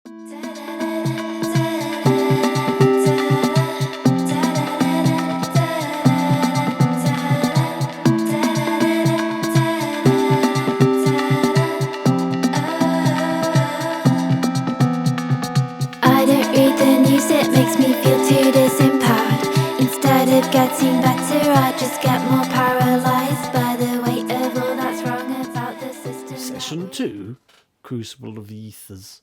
I don't read the news, it makes me feel too disempowered. Instead of getting better, I just get more paralyzed by the weight of all that's wrong about the system. Session 2, Crucible of Aethers.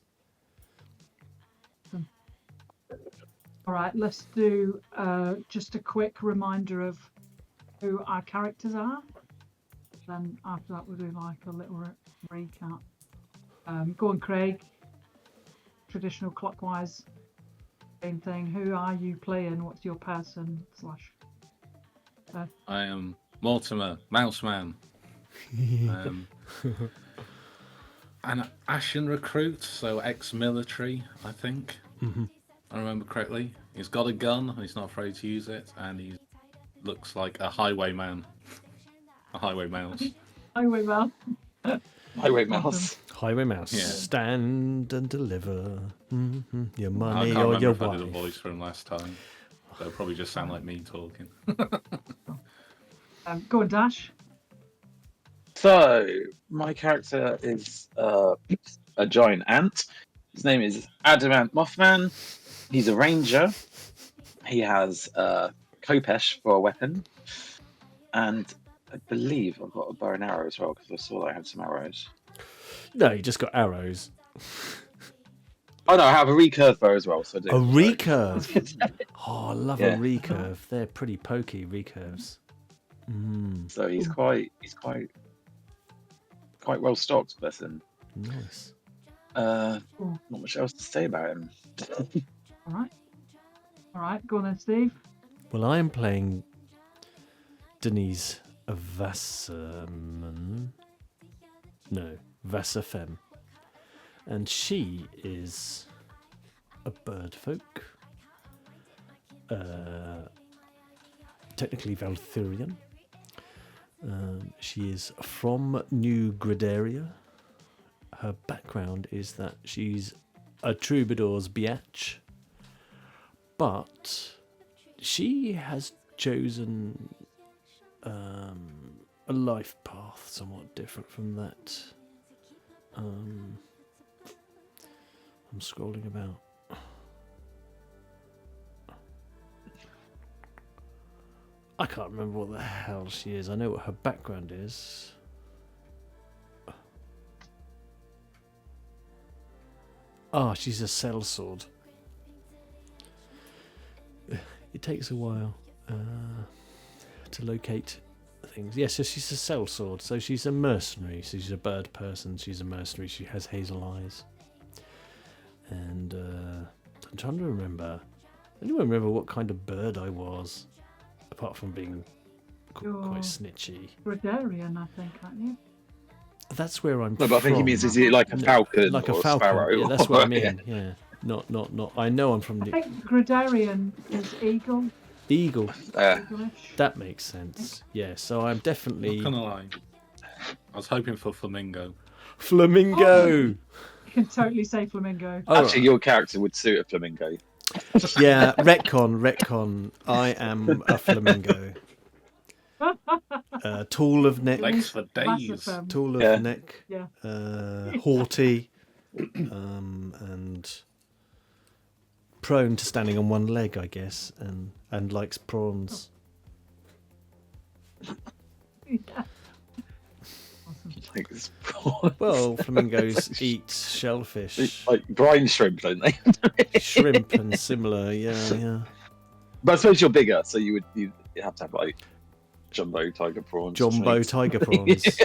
All right, let's do just a quick reminder of who our characters are. Then after that, we'll do like a little recap. Go on, Craig. Traditional clockwise same thing. Who are you playing? What's your person slash? I am Mortimer, Mouseman. An Ashen recruit, so ex-military, I think. Mm-hmm. I remember correctly. He's got a gun, and he's not afraid to use it, and he looks like a highwayman. A highway mouse. Highway man. Highway mouse. Highway Mouse. Yeah. Stand and deliver your I money can't or remember your if I did a wife. voice from last time. So it'll probably just sound like me talking. Go on, Dash. So, my character is a giant ant. His name is Adamant Mothman. He's a ranger. He has Kopesh for a weapon. And I believe I've got a bow and arrow as well, because I saw that I had some arrows. No, you just got arrows. Oh no, I have a recurve bow as well. So I do. A recurve. Oh, I love Yeah. a recurve. They're pretty pokey recurves. So he's quite well stocked person. Nice. Not much else to say about him. All right. Go on then, Steve. Well, I am playing Denise Wasserman. No, Wasserfem. And she is a bird folk. Technically Valthyrian. She is from New Gridaria. Her background is that she's a troubadour's biatch. But she has chosen a life path somewhat different from that. I'm scrolling about. I can't remember what the hell she is. I know what her background is. Ah, she's a sellsword. It takes a while to locate things. Yes, so she's a sellsword. So she's a mercenary. So she's a bird person. She's a mercenary. She has hazel eyes. And I'm trying to remember. Anyone remember what kind of bird I was? Apart from being quite snitchy. Gradarian, I think, aren't you? That's where I'm No, from. but I think he means is it like a falcon Like or a a falcon. sparrow? Yeah, that's what I Yeah. mean. Yeah. Not. I know I'm from I the think Gradarian is eagle. eagle. Eagle-ish. That makes sense. Yeah. So I'm definitely Not gonna lie. I was hoping for Flamingo. Flamingo. You can totally say flamingo. Oh, Actually, your character would suit a flamingo. yeah. Retcon. I am a flamingo. Tall of neck. Legs for days. Massive, Tall of Yeah. neck. yeah. Haughty. And prone to standing on one leg, I guess, and likes prawns. Yeah. Like, it's Well, flamingos eat shellfish, like brine shrimp, don't they? shrimp, and similar. Yeah. But I suppose you're bigger, so you'd have to have like jumbo tiger prawns. or Jumbo something. tiger prawns.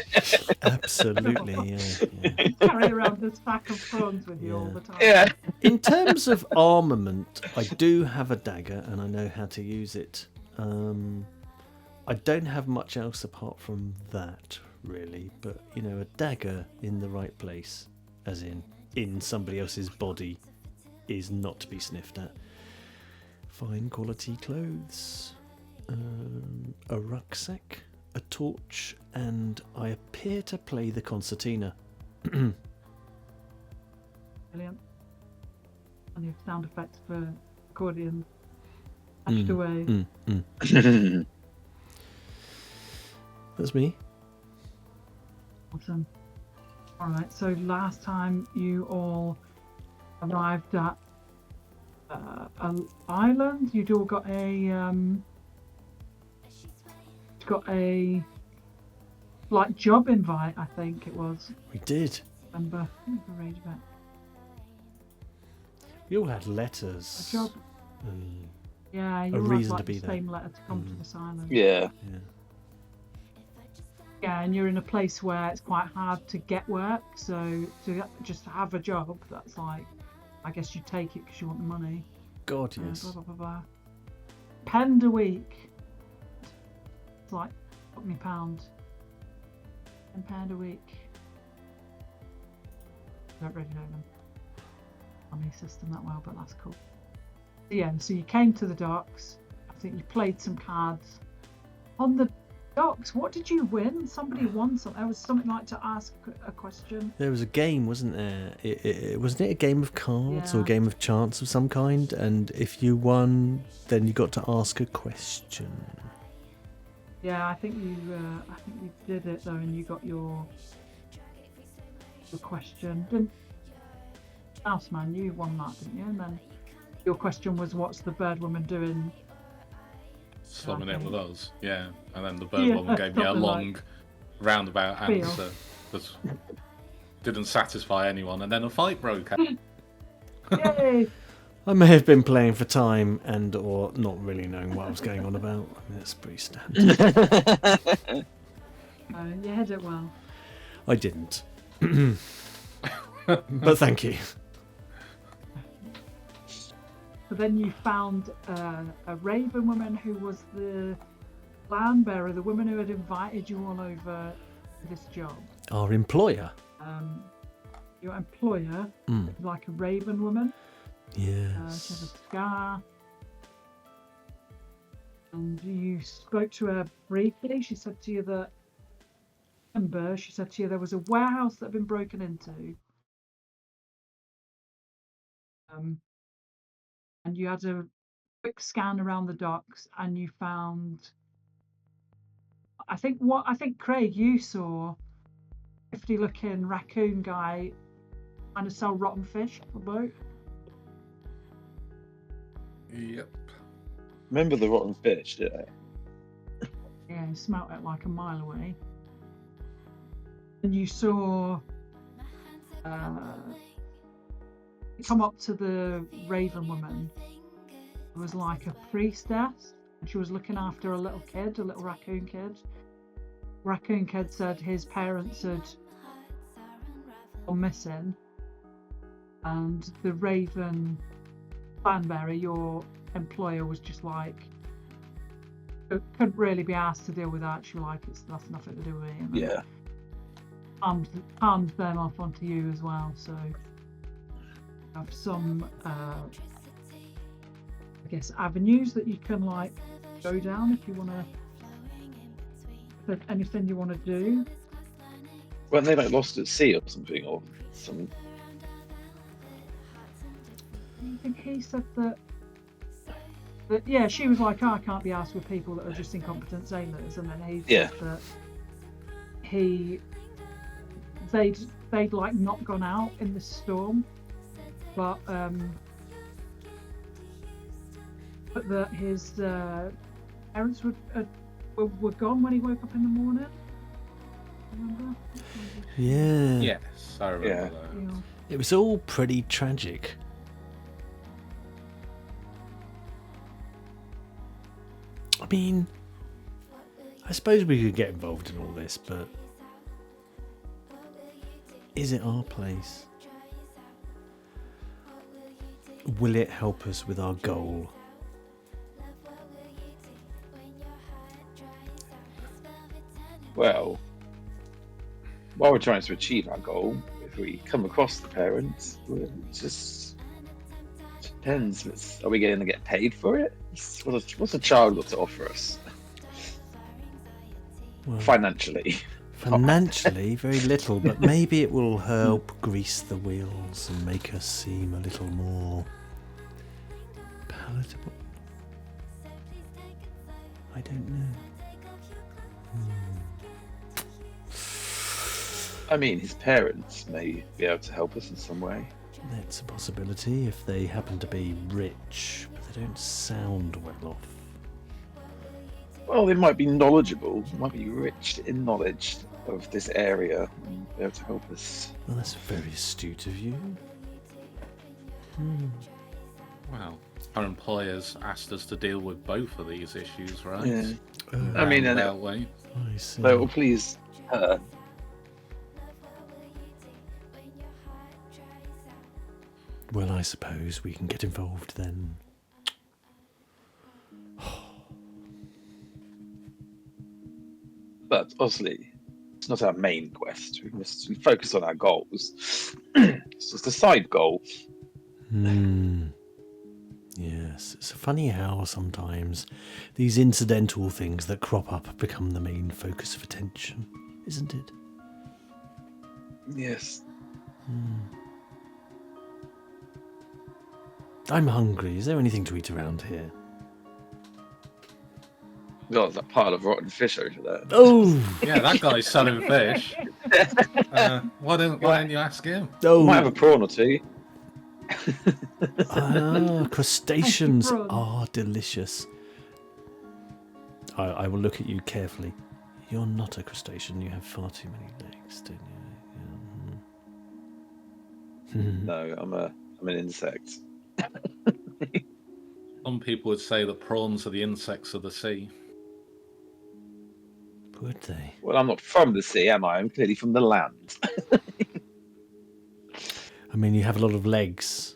Absolutely, yeah. Carry around this pack of prawns with you all the time. Yeah. In terms of armament, I do have a dagger and I know how to use it. I don't have much else apart from that, really. But, a dagger in the right place, as in somebody else's body, is not to be sniffed at. Fine quality clothes. A rucksack, a torch, and I appear to play the concertina. Brilliant. Plenty of sound effects for accordion. Dashed away. That's me. Awesome. All right. So last time you all arrived at an island, you'd all got a like job invite. I think it was. We did. Remember? Read about We all had letters. a job. And, Yeah, you A all had reason like to be the there. same letter to come to this island. Yeah. yeah. Yeah, and you're in a place where it's quite hard to get work, so to just have a job, that's like, I guess you take it because you want the money. God, Blah, yes. blah, blah, blah. £1 a week. It's like £20. £10 a week. I don't really know them. Money system that well, but that's cool. So yeah, so you came to the docks. I think you played some cards. On the docks, what did you win? Somebody won something. There was something like to ask a question. There was a game, wasn't there? Wasn't it a game of cards or a Yeah. game of chance of some kind? And if you won, then you got to ask a question. Yeah, I think you did it though, and you got your question. Didn't Mouseman, you won that, didn't you? And then your question was, what's the bird woman doing? Slumming it Okay. with us, yeah. And then the bird Yeah, woman gave me a something long, like roundabout spiel. answer that didn't satisfy anyone, and then a fight broke out. Yay! I may have been playing for time and or not really knowing what I was going on about. I mean, that's pretty standard. You had it well. I didn't. But thank you. But then you found a raven woman who was the land bearer, the woman who had invited you all over to this job. Our employer. Your employer, Mm. like a raven woman. She had a Yes. scar. And you spoke to her briefly. She said to you that, she said to you there was a warehouse that had been broken into. And you had a quick scan around the docks and you found, I think Craig, you saw 50 looking raccoon guy trying to sell rotten fish off a boat. Yep. Remember the rotten fish, did I? Yeah, you smelt it like a mile away. And you saw come up to the raven woman. It was like a priestess, and she was looking after a little kid, a little raccoon kid. Raccoon kid said his parents had gone missing, and the raven fanberry, your employer, was just like, couldn't really be asked to deal with that. She was like, that's nothing to do with it. And then Yeah. palmed them off onto you as well. So you have some, I guess, avenues that you can like go down if you want to. If there's anything you want to do. Weren't they like lost at sea or something, or some? I think he said that yeah, she was like, I can't be asked with people that are just incompetent sailors, and then he said that they'd like not gone out in the storm, but that his parents were gone when he woke up in the morning. Remember? Yeah. Yes, I remember Yeah. that. Yeah. It was all pretty tragic. I mean, I suppose we could get involved in all this, but is it our place? Will it help us with our goal? Well, while we're trying to achieve our goal, if we come across the parents, it just depends. Are we going to get paid for it? What's a child got to offer us Well, financially? financially, very little, but maybe it will help grease the wheels and make us seem a little more palatable? I don't know. I mean, his parents may be able to help us in some way. That's a possibility if they happen to be rich, but they don't sound well off. Well, they might be knowledgeable, might be rich in knowledge of this area and be able to help us. Well, that's very astute of you. Well, our employers asked us to deal with both of these issues, right? Yeah. I mean, and that way. I see. so it will please her. Well, I suppose we can get involved then. But obviously, it's not our main quest. We must focus on our goals. It's just a side goal. Yes, it's funny how sometimes these incidental things that crop up become the main focus of attention, isn't it? Yes. I'm hungry. Is there anything to eat around here? God, that pile of rotten fish over there. Oh! Yeah, that guy's selling fish. Why don't you ask him? Oh! Might have a prawn or two. Crustaceans Thank you, are delicious. I will look at you carefully. You're not a crustacean. You have far too many legs, don't you? No, I'm an insect. Some people would say that prawns are the insects of the sea. Would they? Well, I'm not from the sea, am I? I'm clearly from the land. I mean, you have a lot of legs.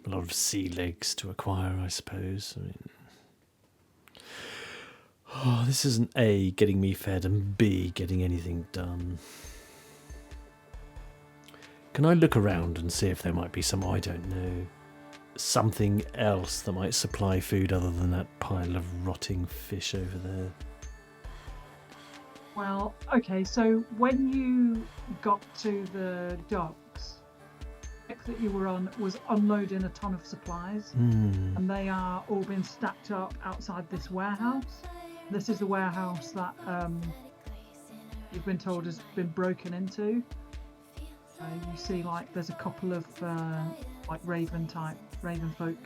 A lot of sea legs to acquire, I suppose. I mean, this isn't A, getting me fed, and B, getting anything done. Can I look around and see if there might be some, I don't know, something else that might supply food other than that pile of rotting fish over there? Well, okay, so when you got to the docks, the deck that you were on was unloading a ton of supplies, and they are all being stacked up outside this warehouse. This is the warehouse that you've been told has been broken into. You see, like, there's a couple of like raven folk.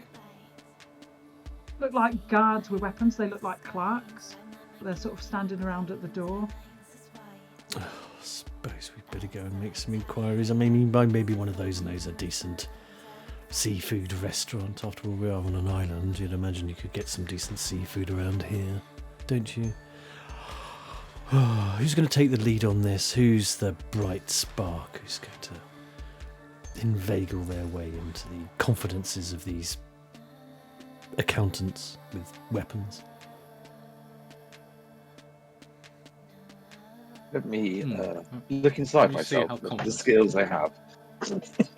Look like guards with weapons. They look like clerks. They're sort of standing around at the door. I suppose we'd better go and make some inquiries. I mean, maybe one of those knows a decent seafood restaurant. After all, we are on an island. You'd imagine you could get some decent seafood around here, don't you? Who's going to take the lead on this? Who's the bright spark? Who's going to inveigle their way into the confidences of these accountants with weapons? Let me look inside Let me see myself, how the confident- skills I have.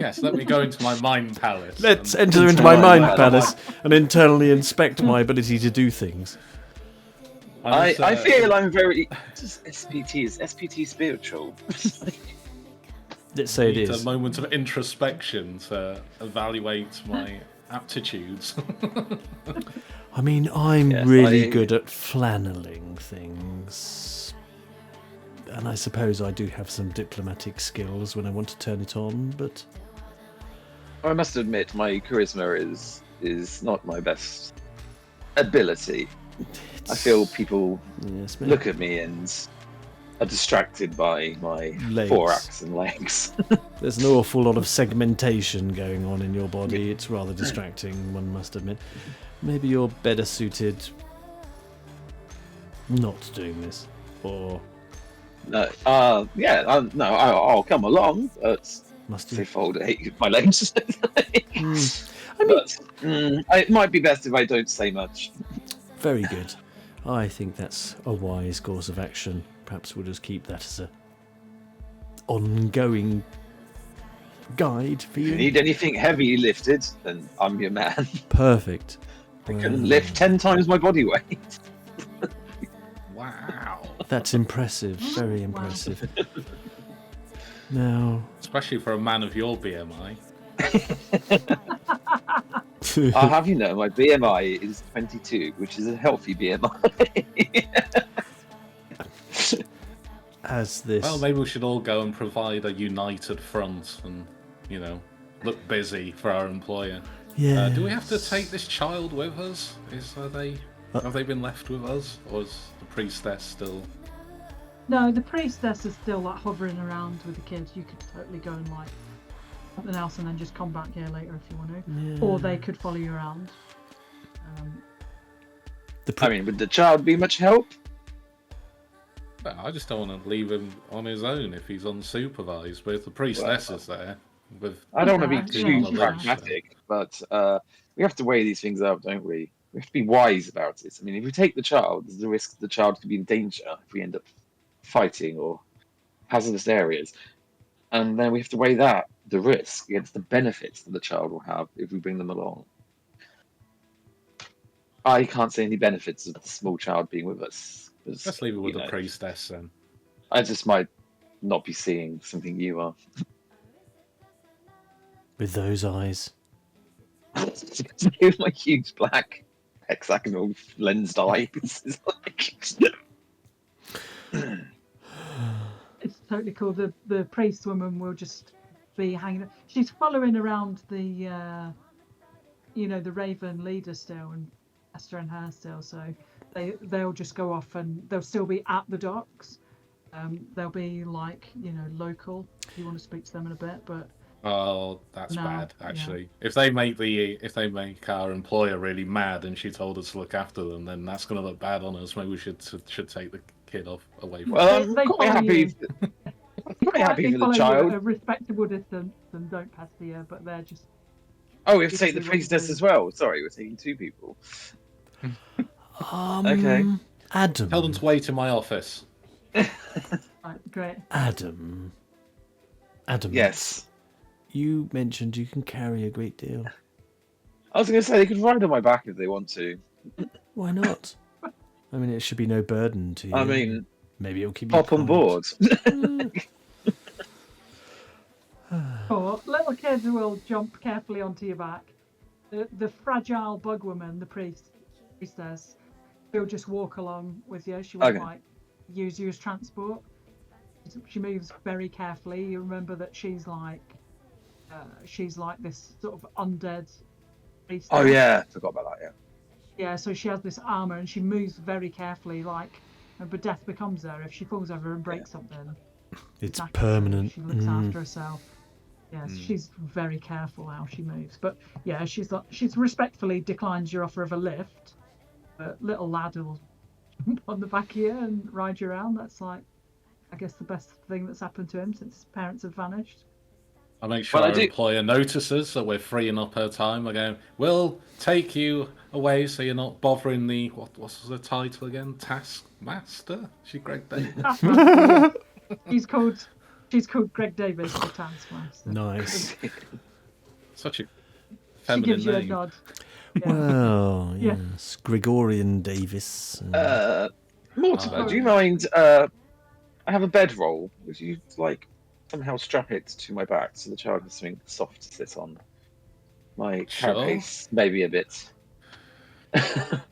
Yes, let me go into my mind palace. Let's and- enter into my mind Mind palace and internally inspect my ability to do things. I feel I'm very. Just SPT is SPT spiritual. Let's say it need is. a moment of introspection to evaluate my aptitudes. I mean, I'm Yes, really I- good at flanneling things. And I suppose I do have some diplomatic skills when I want to turn it on, but I must admit, my charisma is not my best ability. I feel people yes, maybe. look at me and are distracted by my Legs. thorax and legs. There's an awful lot of segmentation going on in your body. It's rather distracting, one must admit. Maybe you're better suited not doing this, or No, I'll come along, but must you? they fold my legs. I mean, But it might be best if I don't say much. very good. I think that's a wise course of action. Perhaps we'll just keep that as a ongoing guide for If you you. need anything heavy lifted, then I'm your man. Perfect. I can lift 10 times my body weight. Wow. That's impressive. Very impressive. Now, Especially for a man of your BMI. I'll have you know, my BMI is 22, which is a healthy BMI. As this. Well, maybe we should all go and provide a united front and, look busy for our employer. Yeah. Do we have to take this child with us? Have they been left with us, or is the priestess still? No, the priestess is still like hovering around with the kids. You could totally go and like something else and then just come back here later if you want to. Yeah. Or they could follow you around. Would the child be much help? Well, I just don't want to leave him on his own if he's unsupervised. But if the priestess is there, I don't want to be Yeah, too pragmatic, but we have to weigh these things up, don't we? We have to be wise about it. I mean, if we take the child, there's the risk the child could be in danger if we end up fighting or hazardous areas. And then we have to weigh the risk, against the benefits that the child will have if we bring them along. I can't see any benefits of the small child being with us. Let's leave it with the priestess then. I just might not be seeing something you are. With those eyes. My huge black hexagonal lensed eyes. It's It's totally cool. The priest woman will just be hanging. She's following around the the Raven leader still, and Esther and her still. So they'll just go off and they'll still be at the docks. They'll be like local. If you want to speak to them in a bit, but. Oh, that's No, bad. Actually, if they make our employer really mad and she told us to look after them, then that's going to look bad on us. Maybe we should take the kid away from. Well, I'm They quite follow happy. you. I'm quite happy They for the follow you child. at a respectable distance and don't pester you, but they're just. Oh, we have to take the Literally what priestess you as well. Sorry, we're taking two people. Okay. Adam. Tell them to wait in my office. Right, great. Adam. Yes. You mentioned you can carry a great deal. I was going to say they could ride on my back if they want to. Why not? I mean, it should be no burden to you. I mean, maybe it'll keep you hop on board. Or little kids will jump carefully onto your back. The fragile bug woman, the priestess, will just walk along with you. She won't Okay. use you as transport. She moves very carefully. You remember that she's like this sort of undead priestess. Oh yeah, forgot about that. Yeah. Yeah, so she has this armor and she moves very carefully, but death becomes her if she falls over and breaks something. It's Exactly. permanent. She looks after herself. Yes, she's very careful how she moves. But yeah, she's respectfully declines your offer of a lift. But little lad will jump on the back of you and ride you around. That's I guess the best thing that's happened to him since his parents have vanished. I make sure Well, I our do- employer notices that we're freeing up her time. I go, we'll take you away so you're not bothering the what's the title again? Taskmaster? She's Greg Davis. Yeah. She's called Greg Davis, the Taskmaster. Nice. Such a She feminine gives you a name. nod. Yeah. Well, Yeah. yes. Gregorian Davis. Mortimer, Oh. do you mind? I have a bedroll. Would you somehow strap it to my back so the child has something soft to sit on? My Sure. carapace maybe a bit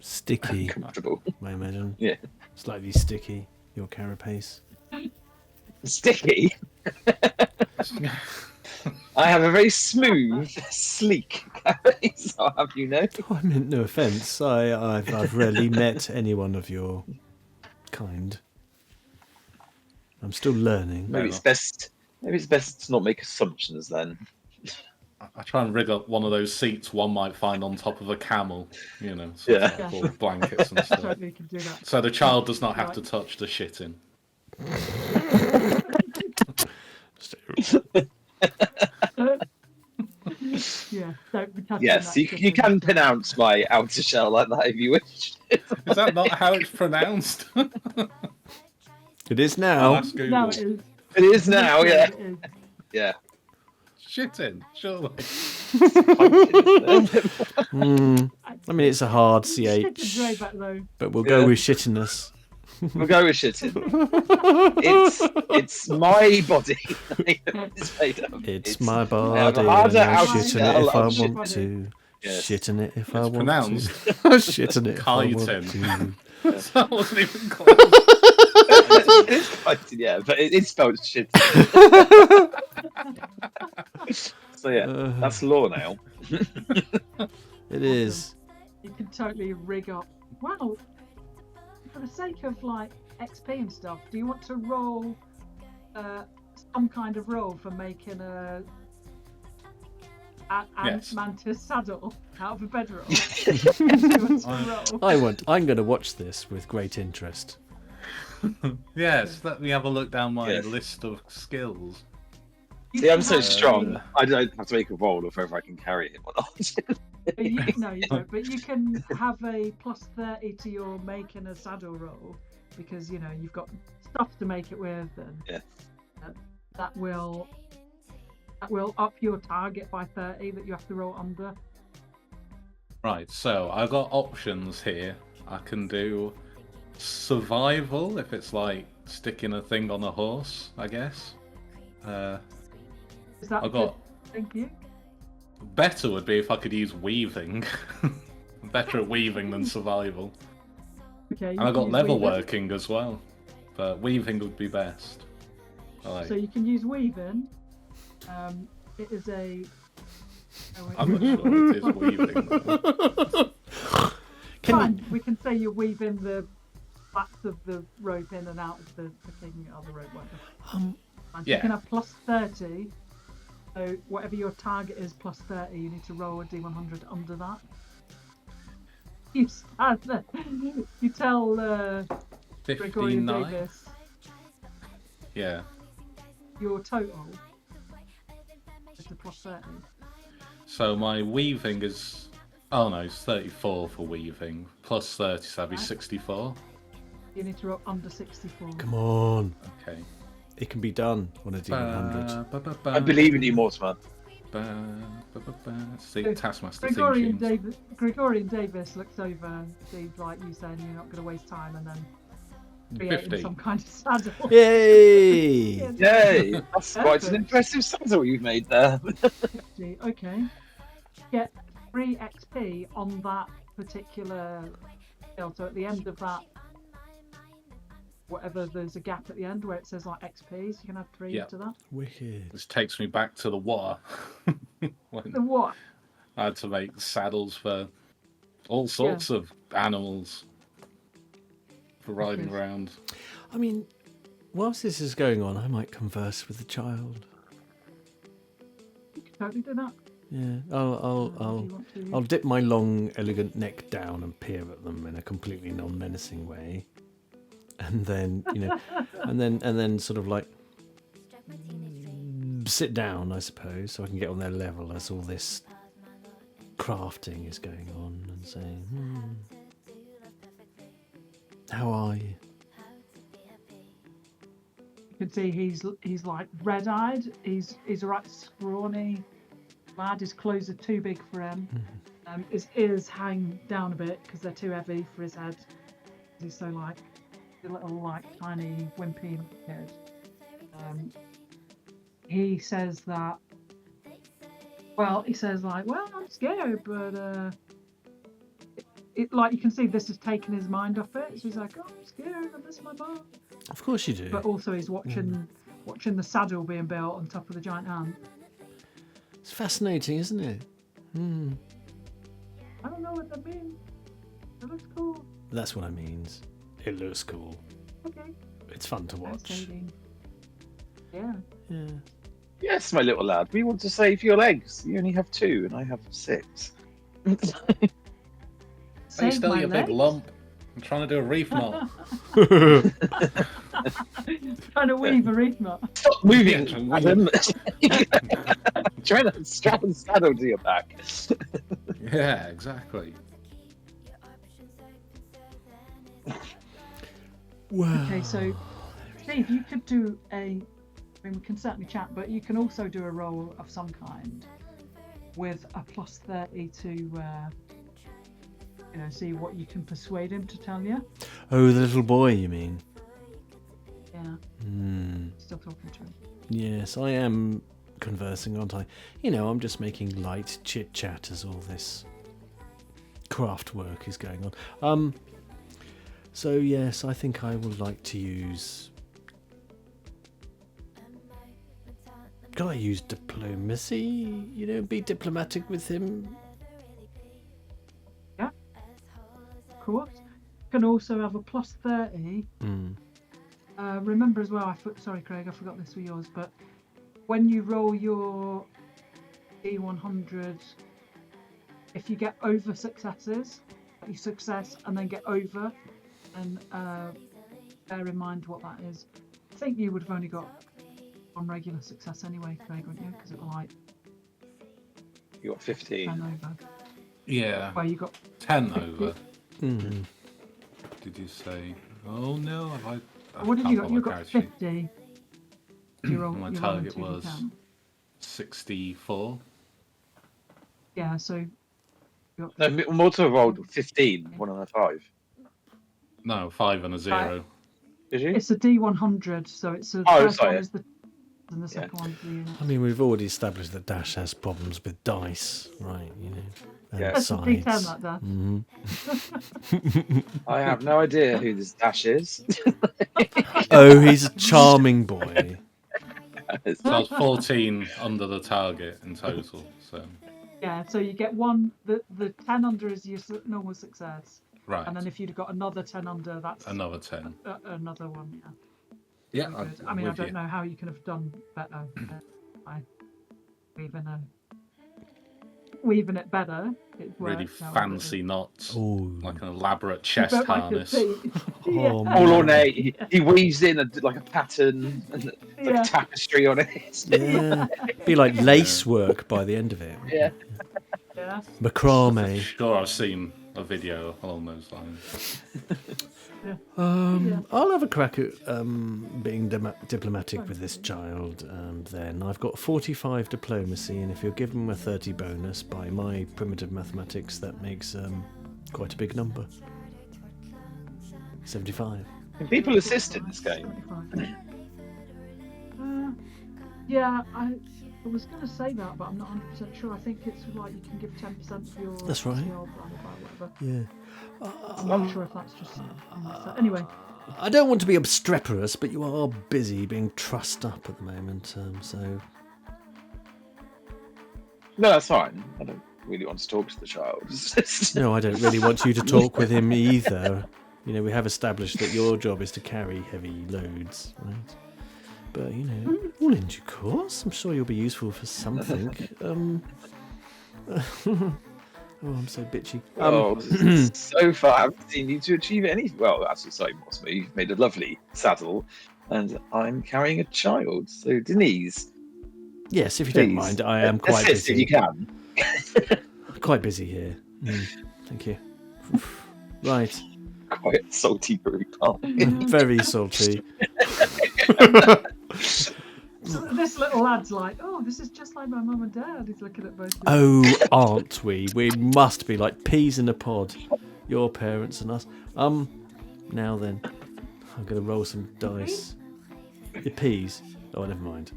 Sticky, comfortable. I imagine. Yeah. Slightly sticky, your carapace. Sticky. I have a very smooth, sleek carapace. I'll have you know. Oh, I meant no offence. I've rarely met anyone of your kind. I'm still learning. Maybe it's best to not make assumptions then. I try and rig up one of those seats one might find on top of a camel, Yeah. for blankets and stuff. Totally can do that. So the child does not have to touch the shitting. Yeah, don't be touching Yes, that you chicken. can pronounce my outer shell like that if you wish. Is that not how it's pronounced? It is I'll now. ask Google. No, it is. It is now, yeah. It is. Yeah. Shitting, surely. I mean, it's a hard Chicken's way CH, back though. but we'll go Yeah. with shittiness. We'll go with shitting. It's my body. It's made of. It's my I have body, a harder and I'll outer shit in shell it if I of shit. want to. Yes. Shitting it if I It's want pronounced to. Shitting it if I want chitin. to. That wasn't even close. It's fighting, yeah, but it's spelled shit. So yeah, that's law now. It is. You can totally rig up. Well, for the sake of like XP and stuff, do you want to roll some kind of roll for making a Yes. mantis saddle out of a bedroll? Do you want to roll? I'm going to watch this with great interest. Yes, let me have a look down my Yes. list of skills. You See, can I'm so have strong. a- I don't have to make a roll of whether I can carry him or not. No, you don't. But you can have a plus 30 to your making a saddle roll because you know you've got stuff to make it with, and Yeah. that will up your target by 30 that you have to roll under. Right, so I've got options here. I can do survival if it's like sticking a thing on a horse, I guess. Is that I got Thank you. better would be if I could use weaving. Better at weaving than survival. Okay. And I got level weaving. working as well, but weaving would be best. I like. So you can use weaving. It is a. Oh, wait. I'm not sure it is weaving. Fine. We can say you're weaving the backs of the rope in and out of the thing of the rope. Whatever. And Yeah. You can have plus 30. So whatever your target is plus 30, you need to roll a d100 under that. You stand there. You tell Gregorian 59? Davis Yeah. your total is the plus 30. So my weaving is... Oh no, it's 34 for weaving. Plus 30, so that'd be Right. 64. You need to roll under 64. Come on. Okay. It can be done on a D100. I believe in you, Mouseman. See, So, Taskmaster Gregorian theme tunes. Davis looks over and sees like you saying you're not going to waste time and then creating 50. some kind of saddle. Yay! Yay! That's quite Perfect. an impressive saddle you've made there. Okay. Get 3 XP on that particular skill. So at the end of that, whatever, there's a gap at the end where it says like XP, so you can add 3 Yeah. to that. Wicked. This takes me back to the war. When The what? I had to make saddles for all sorts of animals for riding Yes. around. I mean, whilst this is going on, I might converse with the child. You can totally do that. Yeah, Do you want to- I'll dip my long, elegant neck down and peer at them in a completely non-menacing way, and then and then sort of like sit down, I suppose, so I can get on their level as all this crafting is going on, and saying, "How are you?" You can see he's like red-eyed. He's a right scrawny lad. His clothes are too big for him. His ears hang down a bit because they're too heavy for his head. He's so like a little like tiny wimpy kid. He says that. Well, he says like, well, I'm scared, but it like you can see this has taken his mind off it. So he's like, oh, I'm scared. I miss my mom. Of course you do. But also he's watching the saddle being built on top of the giant ant. It's fascinating, isn't it? I don't know what that means. It looks cool. That's what I mean. It looks cool. Okay. It's fun to watch. Fascinating. Yeah. Yeah. Yes, my little lad. We want to save your legs. You only have 2, and I have 6. Hey, Save still, my you big legs? lump. I'm trying to do a reef knot. Trying to weave a reef knot. Stop moving, Yeah, Adam. Trying to strap a saddle to your back. Yeah, exactly. Wow. Okay, so Steve, you could do I mean, we can certainly chat, but you can also do a roll of some kind with a plus 30 to, see what you can persuade him to tell you. Oh, the little boy, you mean? Yeah, Hmm. still talking to him. Yes, I am conversing, aren't I? I'm just making light chit chat as all this craft work is going on. So yes, I think I would like to use. Can I use diplomacy? You know, be diplomatic with him. Yeah, of course. Can also have a plus 30. Remember as well, sorry Craig, I forgot this for yours, but when you roll your D100, if you get over successes, you success and then get over, and bear in mind what that is. I think you would have only got one regular success anyway, Craig, wouldn't you? Because it was like You got 15. 10 over. Yeah. Well, you got 10 over. Mm. Did you say? Oh no, what did you got? You got 50. My target was 64. Yeah, so. No, Mortal rolled 15, 1 and a 5. No, 5 and a 0. Did you? It's a D100, so it's the Oh, first sorry. one is the and the second one's the unit. I mean, we've already established that Dash has problems with dice, right? You know, and Yeah. That's a D10 sides. like that. I have no idea who this Dash is. Oh, he's a charming boy. So I was 14 under the target in total. So Yeah, so you get one. The 10 under is your normal success, right, and then if you'd got another 10 under, that's another 10. Another one. Yeah. Yeah, Very good. I mean, I don't know how you can have done better by weaving it better. It Really works out, fancy knots, Ooh. like an elaborate chest But like a harness. tea. Oh, All man. ornate. He weaves in like a pattern and like Yeah. tapestry on it. Yeah, be like lace work by the end of it. Yeah. Yeah. Macrame. Sure, I've seen a video along those lines. I'll have a crack at being diplomatic with this child. Then I've got 45 diplomacy, and if you're given a 30 bonus by my primitive mathematics, that makes quite a big number. 75. Can people assist in this game? 25. Yeah, I was going to say that, but I'm not 100% sure. I think it's like you can give 10% for your. That's right. Your blah, blah, blah, whatever. Yeah. I'm not sure if that's just. Anyway. I don't want to be obstreperous, but you are busy being trussed up at the moment, so. No, that's fine. I don't really want to talk to the child. No, I don't really want you to talk with him either. You know, we have established that your job is to carry heavy loads, right? But, you know, all in due course. I'm sure you'll be useful for something. Oh, I'm so bitchy. So far, I haven't seen you to achieve any. Well, actually, sorry, Mouseman, you've made a lovely saddle, and I'm carrying a child. So, Denise. Yes, if you please, don't mind, I am quite assist busy. if you can. Quite busy here. Thank you. Right. Quite salty group, aren't we? Very salty. So this little lad's like, oh, this is just like my mum and dad. He's looking at both of them. Oh, aren't we? We must be like peas in a pod. Your parents and us. Now then, I'm going to roll some dice. The peas. Oh, never mind.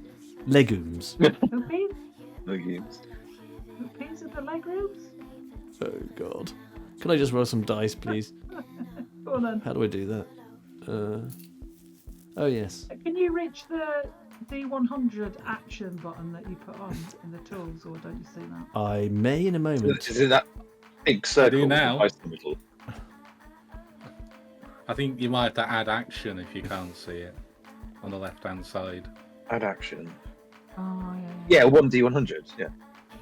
Legumes. The peas? Legumes. The peas are the leg rooms? Oh, God. Can I just roll some dice, please? Go on then. How do I do that? Oh, yes. Can you reach the D100 action button that you put on in the tools, or don't you see that? I may in a moment. Is it that big circle? Do now. With the middle? I think you might have to add action if you can't see it on the left-hand side. Add action. Oh, Yeah, 1D100. Yeah.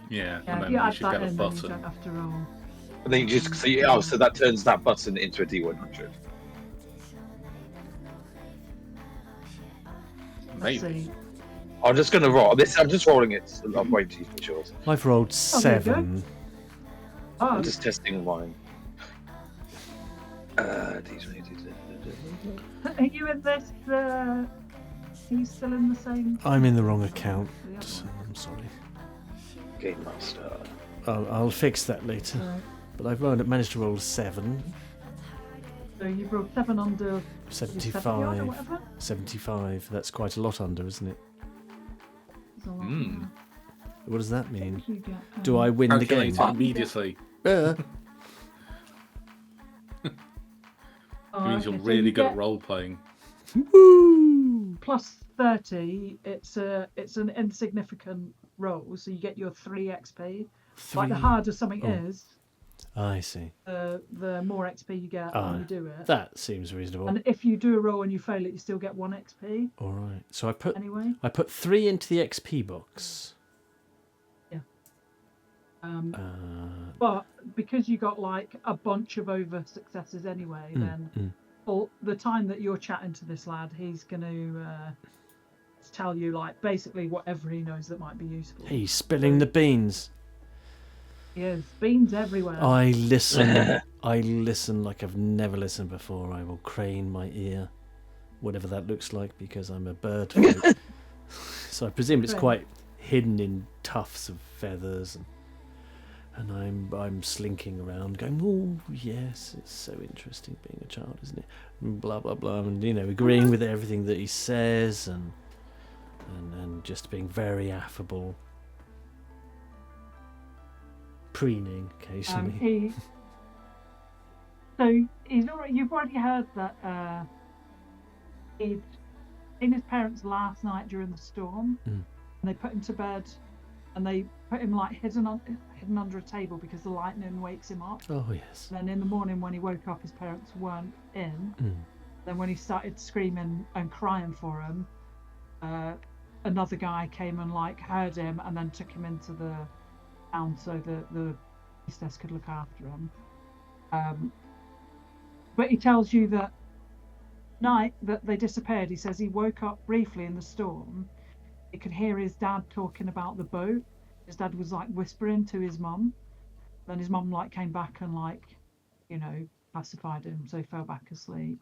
Yeah, Yeah, and if then you you add should that get a in, then you button. don't have to roll. And then you just so that turns that button into a D100. Let's Maybe. see. I'm just gonna roll this. I'm just rolling it. I'm waiting for yours. I've rolled there you go. 7. Oh, I'm just testing mine. D20. are you in this? Are you still in the same? I'm in the wrong account. The other one? I'm sorry. Game Master. I'll fix that later. Right. But I've managed to roll 7. So you've rolled 7 under your 70 odd or 75. whatever. 75. That's quite a lot under, isn't it? There's a lot Mm. there. What does that mean? What you get, Do I win the game? Calculate it immediately. Oh, means you're okay, so really you good at get role playing. Woo! plus 30. It's an insignificant roll, so you get your 3 XP. Like the harder something is, I see. the more XP you get when you do it. That seems reasonable. And if you do a roll and you fail it, you still get 1 XP. All right. So Anyway. I put 3 into the XP box. Yeah. But because you got like a bunch of over successes anyway, then all the time that you're chatting to this lad, he's going to tell you like basically whatever he knows that might be useful. He's spilling the beans. Yes, beans everywhere. I listen. I listen like I've never listened before. I will crane my ear, whatever that looks like, because I'm a bird. So I presume it's quite hidden in tufts of feathers, and I'm slinking around, going, "Oh yes, it's so interesting being a child, isn't it?" And blah blah blah, and agreeing with everything that he says, and just being very affable. Preening occasionally. You've already heard that he'd seen his parents last night during the storm, and they put him to bed, and they put him like hidden under a table because the lightning wakes him up. Oh yes. Then in the morning when he woke up, his parents weren't in. Then when he started screaming and crying for him, another guy came and like heard him and then took him into the town so the priestess could look after him. But he tells you that night that they disappeared, he says he woke up briefly in the storm. He could hear his dad talking about the boat. His dad was like whispering to his mum. Then his mum like came back and like, pacified him, so he fell back asleep.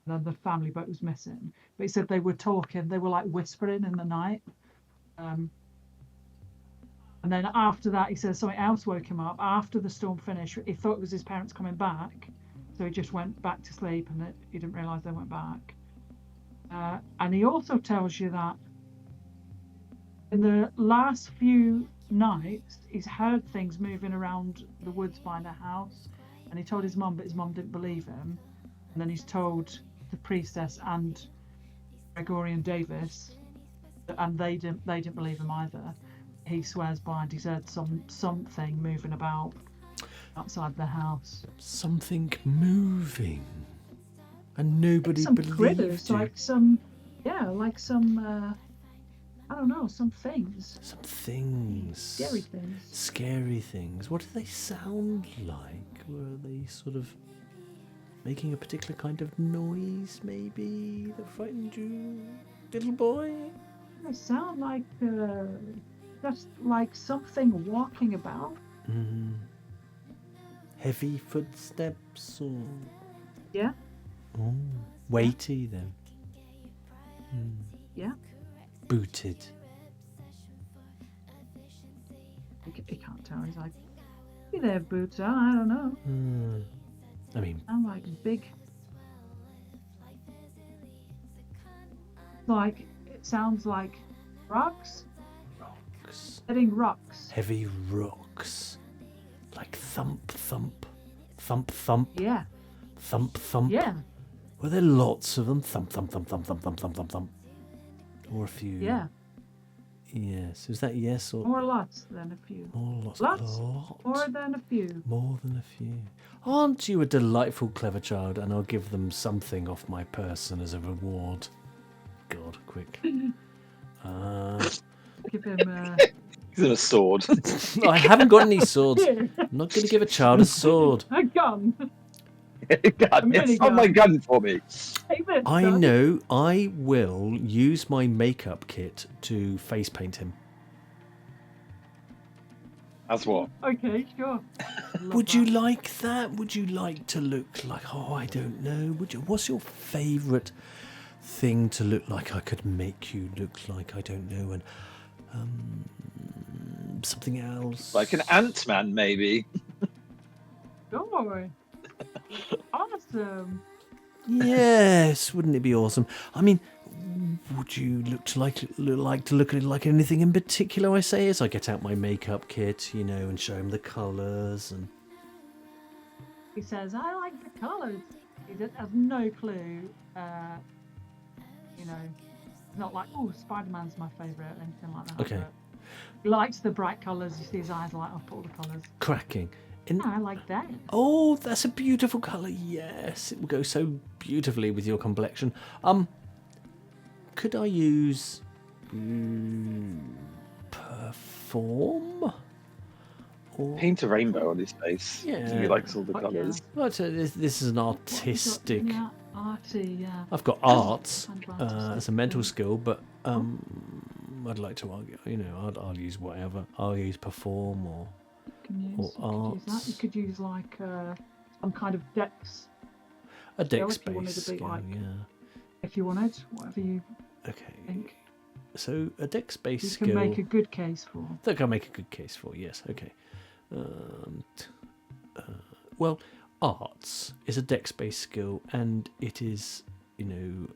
And then the family boat was missing. But he said they were talking, they were like whispering in the night. And then after that, he says something else woke him up. After the storm finished, he thought it was his parents coming back. So he just went back to sleep and he didn't realise they went back. And he also tells you that in the last few nights, he's heard things moving around the woods behind the house. And he told his mum, but his mum didn't believe him. And then he's told the priestess and Gregorian Davis, and they didn't believe him either. He swears by, and he said something moving about outside the house. Something moving, and nobody some believed critters, you. like some I don't know, some things. Some things. Scary things. Scary things. What do they sound like? Were they sort of making a particular kind of noise, maybe, that frightened you, little boy? They sound like just like something walking about. Heavy footsteps, or Yeah. oh, weighty then. Yeah. Booted. He can't tell. He's like, maybe they have boots on. I don't know. I mean, Sound like big. Like it sounds like rocks. Hitting rocks. heavy rocks, like thump, thump, thump, thump, Yeah. thump, thump. Yeah. Were there lots of them? Thump, thump, thump, thump, thump, thump, thump, thump, thump. Or a few? Yeah. Yes. Is that yes or More lots than a few. more? Lots. Lots. A lot. More than a few. More than a few. Aren't you a delightful, clever child? And I'll give them something off my person as a reward. God, quick. Give him. He's in a sword. I haven't got any swords. I'm not going to give a child a sword. A gun. God, it's on my gun for me. I know. I will use my makeup kit to face paint him. That's what. Okay, sure. Would you like that? Would you like to look like? Oh, I don't know. Would you? What's your favourite thing to look like? I could make you look like. I don't know. And something else. Like an Ant-Man, maybe. Sure. Awesome. Yes, wouldn't it be awesome? I mean, would you look to look at it like anything in particular? I say as I get out my makeup kit, and show him the colours and. He says, I like the colours. He has no clue. You know, not like, oh, Spider-Man's my favourite, anything like that. Okay. But he likes the bright colours. You see his eyes light up all the colours. Cracking. In... I like that. Oh, that's a beautiful colour. Yes, it will go so beautifully with your complexion. Could I use perform? Or... Paint a rainbow on his face. Yeah. He likes all the Fuck colours. Well, this is an artistic. Yeah, arty, yeah. I've got arts. Artistic, It's a mental skill, but I'd like to argue. You know, I'll use whatever. I'll use perform or You arts. could use that. You could use like some kind of dex. A skill dex if you wanted based to be skill. like- Yeah. If you wanted, whatever you Okay. think. So a dex based You skill. can make a good case for. That can make a good case for. Yes. Okay. Well, arts is a dex-based skill, and it is, you know,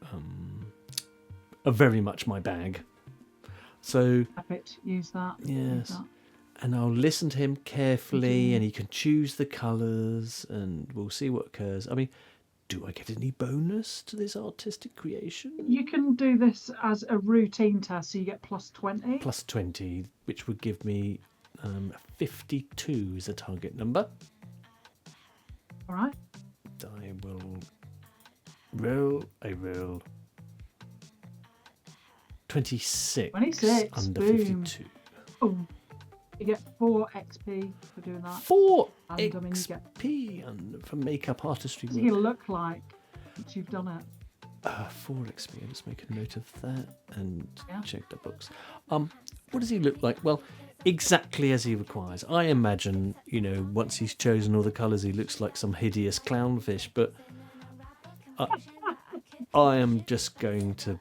very much my bag. So Epic, use that. yes, Use that. and I'll listen to him carefully, and he can choose the colours, and we'll see what occurs. I mean, do I get any bonus to this artistic creation? You can do this as a routine test, so you get plus 20. Plus 20, which would give me 52 as a target number. All right. I will roll. I roll 26. 26, Under boom. 52. Oh, you get 4 XP for doing that. 4 And, I mean, you get- XP and for makeup artistry. What does he look like once you've done it? 4 XP. Let's make a note of that and Yeah. check the books. What does he look like? Well, exactly as he requires. I imagine, you know, once he's chosen all the colours, he looks like some hideous clownfish. But I am just going to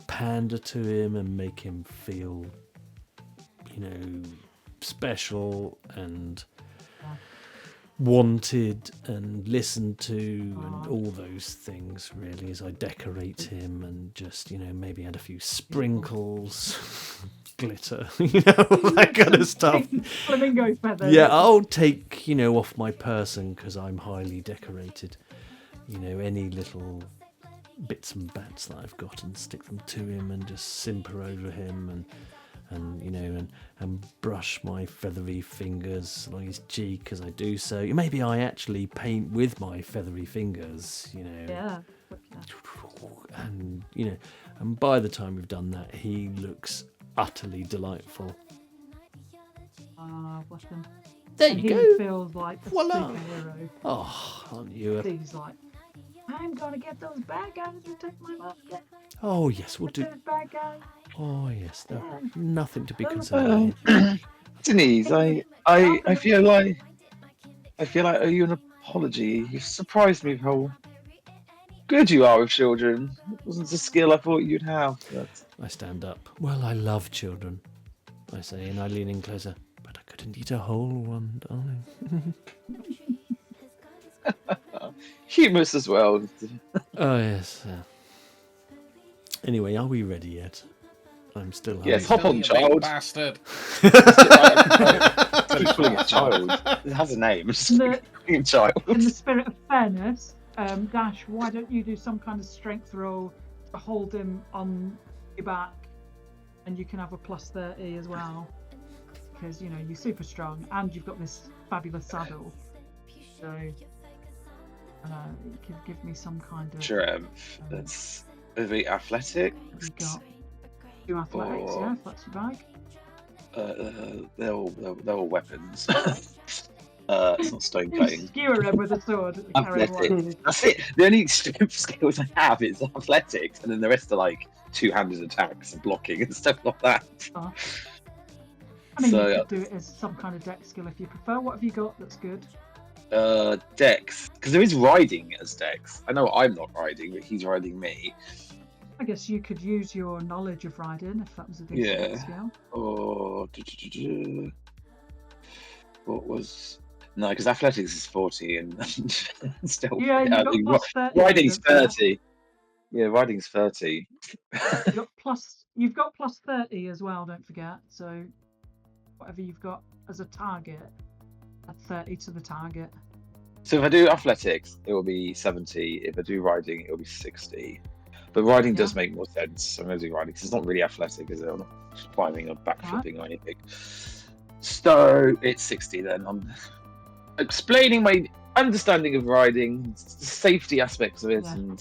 pander to him and make him feel, you know, special and Yeah. wanted and listened to and all those things, really, as I decorate him and just, you know, maybe add a few sprinkles, glitter, you know, all that kind of stuff. Flamingo feathers. Yeah, I'll take, you know, off my person because I'm highly decorated. You know, any little bits and bats that I've got and stick them to him and just simper over him and you know, and brush my feathery fingers along his cheek as I do so. Maybe I actually paint with my feathery fingers, you know. Yeah. And, you know, and by the time we've done that, he looks utterly delightful. Bless him. There And you he go. feels like a Voila. superhero. Oh, aren't you? He's like, I'm gonna get those bad guys to take my basket. Oh, yes, we'll do. Those bad guys. Oh, yes, no, nothing to be concerned Well, with. Denise, I feel like I owe you an apology. You've surprised me with how good you are with children. It wasn't a skill I thought you'd have. But... I stand up. Well, I love children, I say, and I lean in closer. But I couldn't eat a whole one, darling. Humorous as well. Oh, yes. Anyway, are we ready yet? I'm still Yes, hungry. hop on, You big child. bastard. Keep calling it child. It has a name. Just The- calling it child. In the spirit of fairness, Dash, why don't you do some kind of strength roll to hold him on your back, and you can have a plus 30 as well, because you know you're super strong and you've got this fabulous saddle. So you can give me some kind of. Strength. That's very athletic. You got two athletics, Or- yeah, if that's your bag. They're all weapons. It's not stone You cutting. skewer him with a sword. carry him Athletics. like- That's it. The only strength skills I have is athletics, and then the rest are like two-handed attacks and blocking and stuff like that. I mean, So, you could do it as some kind of dex skill if you prefer. What have you got that's good? Dex, because there is riding as Dex. I know I'm not riding, but he's riding me. I guess you could use your knowledge of riding if that was a decent Yeah. dex skill. Or what was no? Because athletics is 40 and still. Yeah, you I got think plus 30. riding's don't forget. 30. Yeah, riding's 30. You've got plus 30 as well, don't forget. So whatever you've got as a target, add 30 to the target. So if I do athletics, it will be 70. If I do riding, it will be 60. But riding does make more sense. I'm going to do riding because it's not really athletic, is it? I'm not climbing or backflipping or anything. So it's 60 then. I'm explaining my understanding of riding, the safety aspects of it, and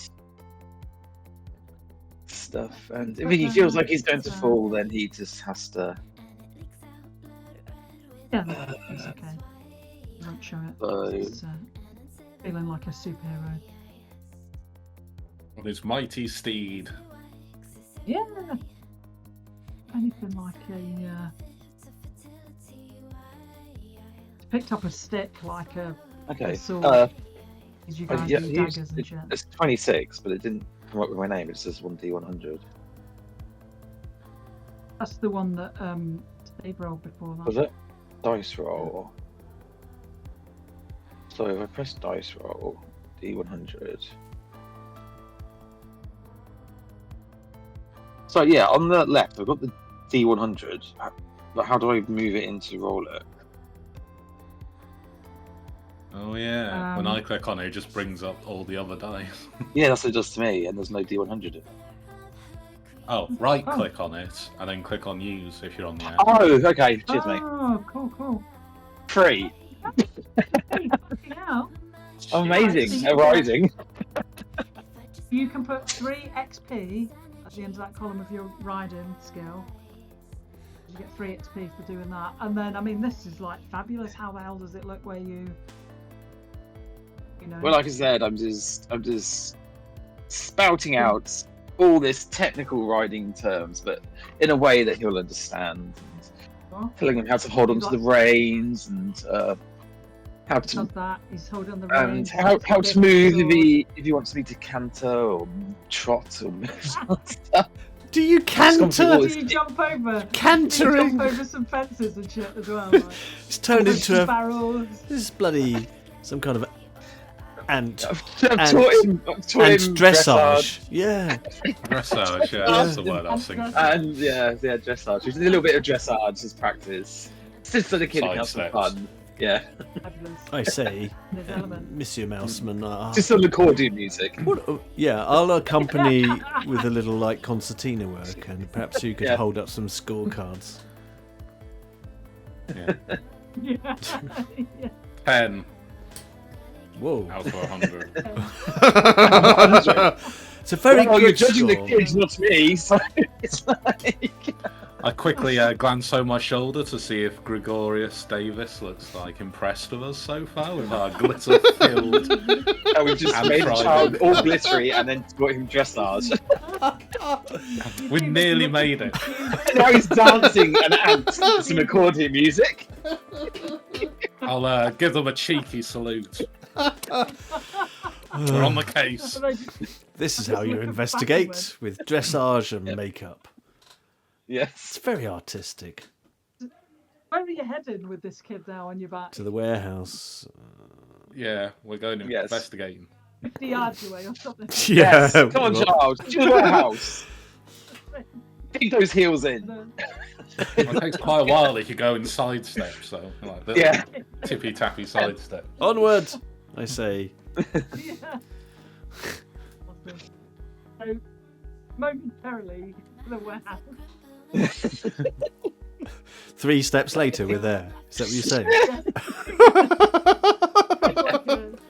stuff. And if he feels like he's going to fall, then he just has to. Yeah, it's okay. Won't show it. It's, feeling like a superhero. On his mighty steed. Yeah. Anything like a. Picked up a stick like a. Okay. A sword. You guys yeah, do daggers and shit. it's 26, but it didn't come up with my name. It says 1D100. That's the one that Steve rolled before that. Was it? Dice roll. So if I press dice roll, D100. So yeah, on the left, I've got the D100. But how do I move it into roll it? Oh yeah, when I click on it, it just brings up all the other dice. Yeah, that's what it does to me, and there's no D100 in it. Oh, right-click on it, and then click on use if you're on the app. Oh, okay. Cheers, mate. Oh, cool. 3. Yeah. Amazing. Riding. You can put 3 XP at the end of that column of your riding skill. You get 3 XP for doing that. And then, I mean, this is like fabulous. How the hell does it look where you know? Well, like I said, I'm just spouting out all this technical riding terms, but in a way that he'll understand. Telling him how to hold onto the reins and how to. Does that? He's holding on the And reins. how to move if he wants me to canter or trot or move stuff. Do you canter? Do you jump over? Cantering. Do you jump over some fences and shit as well? Like, It's turned into a. barrels. This is bloody some kind of ant. I've taught him Dressage. Yeah. Dressage, yeah, that's the word I was thinking. And yeah, dressage. We did a little bit of dressage as practice. Just so the kid can have some fun. Yeah. Fabulous. I say, There's Element. Monsieur Mouseman. Just some accordion music. Yeah, I'll accompany with a little like concertina work, and perhaps you could hold up some scorecards. Yeah. Yeah. 10 Whoa. out of 100. It's a very good you're judging score. the kids, not me. So it's like. I quickly glance over my shoulder to see if Gregorius Davis looks like impressed with us so far with our glitter-filled. Oh, we've just made the child all glittery and then got him dressage. We nearly made it. Now he's dancing an ant to some accordion music. I'll give them a cheeky salute. We're on the case. This is how you investigate with dressage and makeup. Yes. It's very artistic. Where are you headed with this kid now on your back? To the warehouse. Yeah, we're going to investigating. 50 yards away or something. Yeah. Yes. Come on, child. To the warehouse. Dig those heels in. Well, it takes quite a while if you go in sidestep, so like the tippy tappy sidestep. Onward, I say. Yeah. So, momentarily, to the warehouse. 3 steps later, we're there. Is that what you're saying?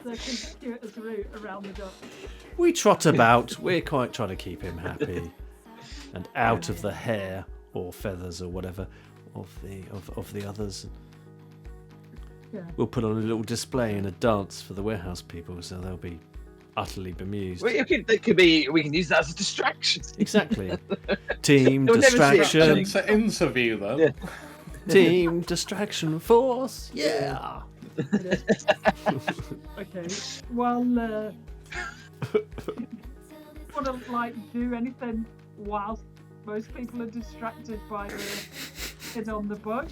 The circuitous route around the dock. We trot about. We're quite trying to keep him happy and out of the hair or feathers or whatever of the others. Yeah. We'll put on a little display and a dance for the warehouse people, so they'll be utterly bemused. We can use that as a distraction. Exactly. Team They'll never see it distraction. It's an interview though. Yeah. Team distraction force. Yeah. Okay. Well, want to like do anything whilst most people are distracted by the kid on the boat?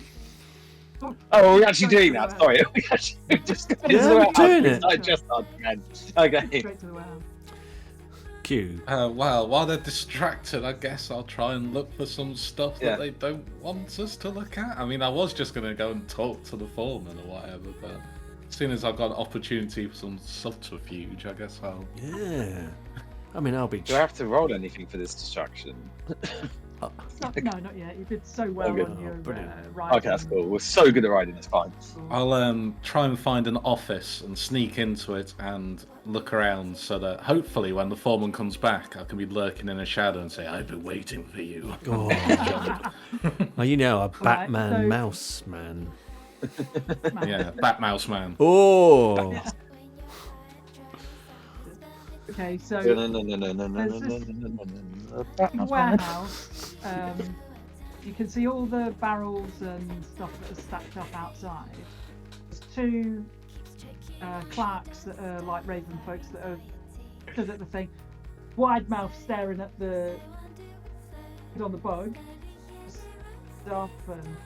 Oh, are we actually doing that? Sorry, we actually just got into the we're warehouse. doing it. I just again. Okay. Straight to the warehouse. Q. Well, while they're distracted, I guess I'll try and look for some stuff Yeah. that they don't want us to look at. I mean, I was just going to go and talk to the foreman or whatever, but As soon as I've got an opportunity for some subterfuge, I guess I'll. Yeah. I mean, I'll be. Do I have to roll anything for this distraction? No, not yet. You did so well good. on your Brilliant. riding. Okay, that's cool. We're so good at riding, it's fine. I'll try and find an office and sneak into it and look around so that hopefully when the foreman comes back, I can be lurking in a shadow and say, "I've been waiting for you." Oh. Well, you know, a Batman so- Mouseman. Yeah, Mouseman. Oh. Okay, so No. warehouse. You can see all the barrels and stuff that are stacked up outside. There's two clerks that are like raven folks that are stood at the thing, wide mouth staring at the on the bug stuff, and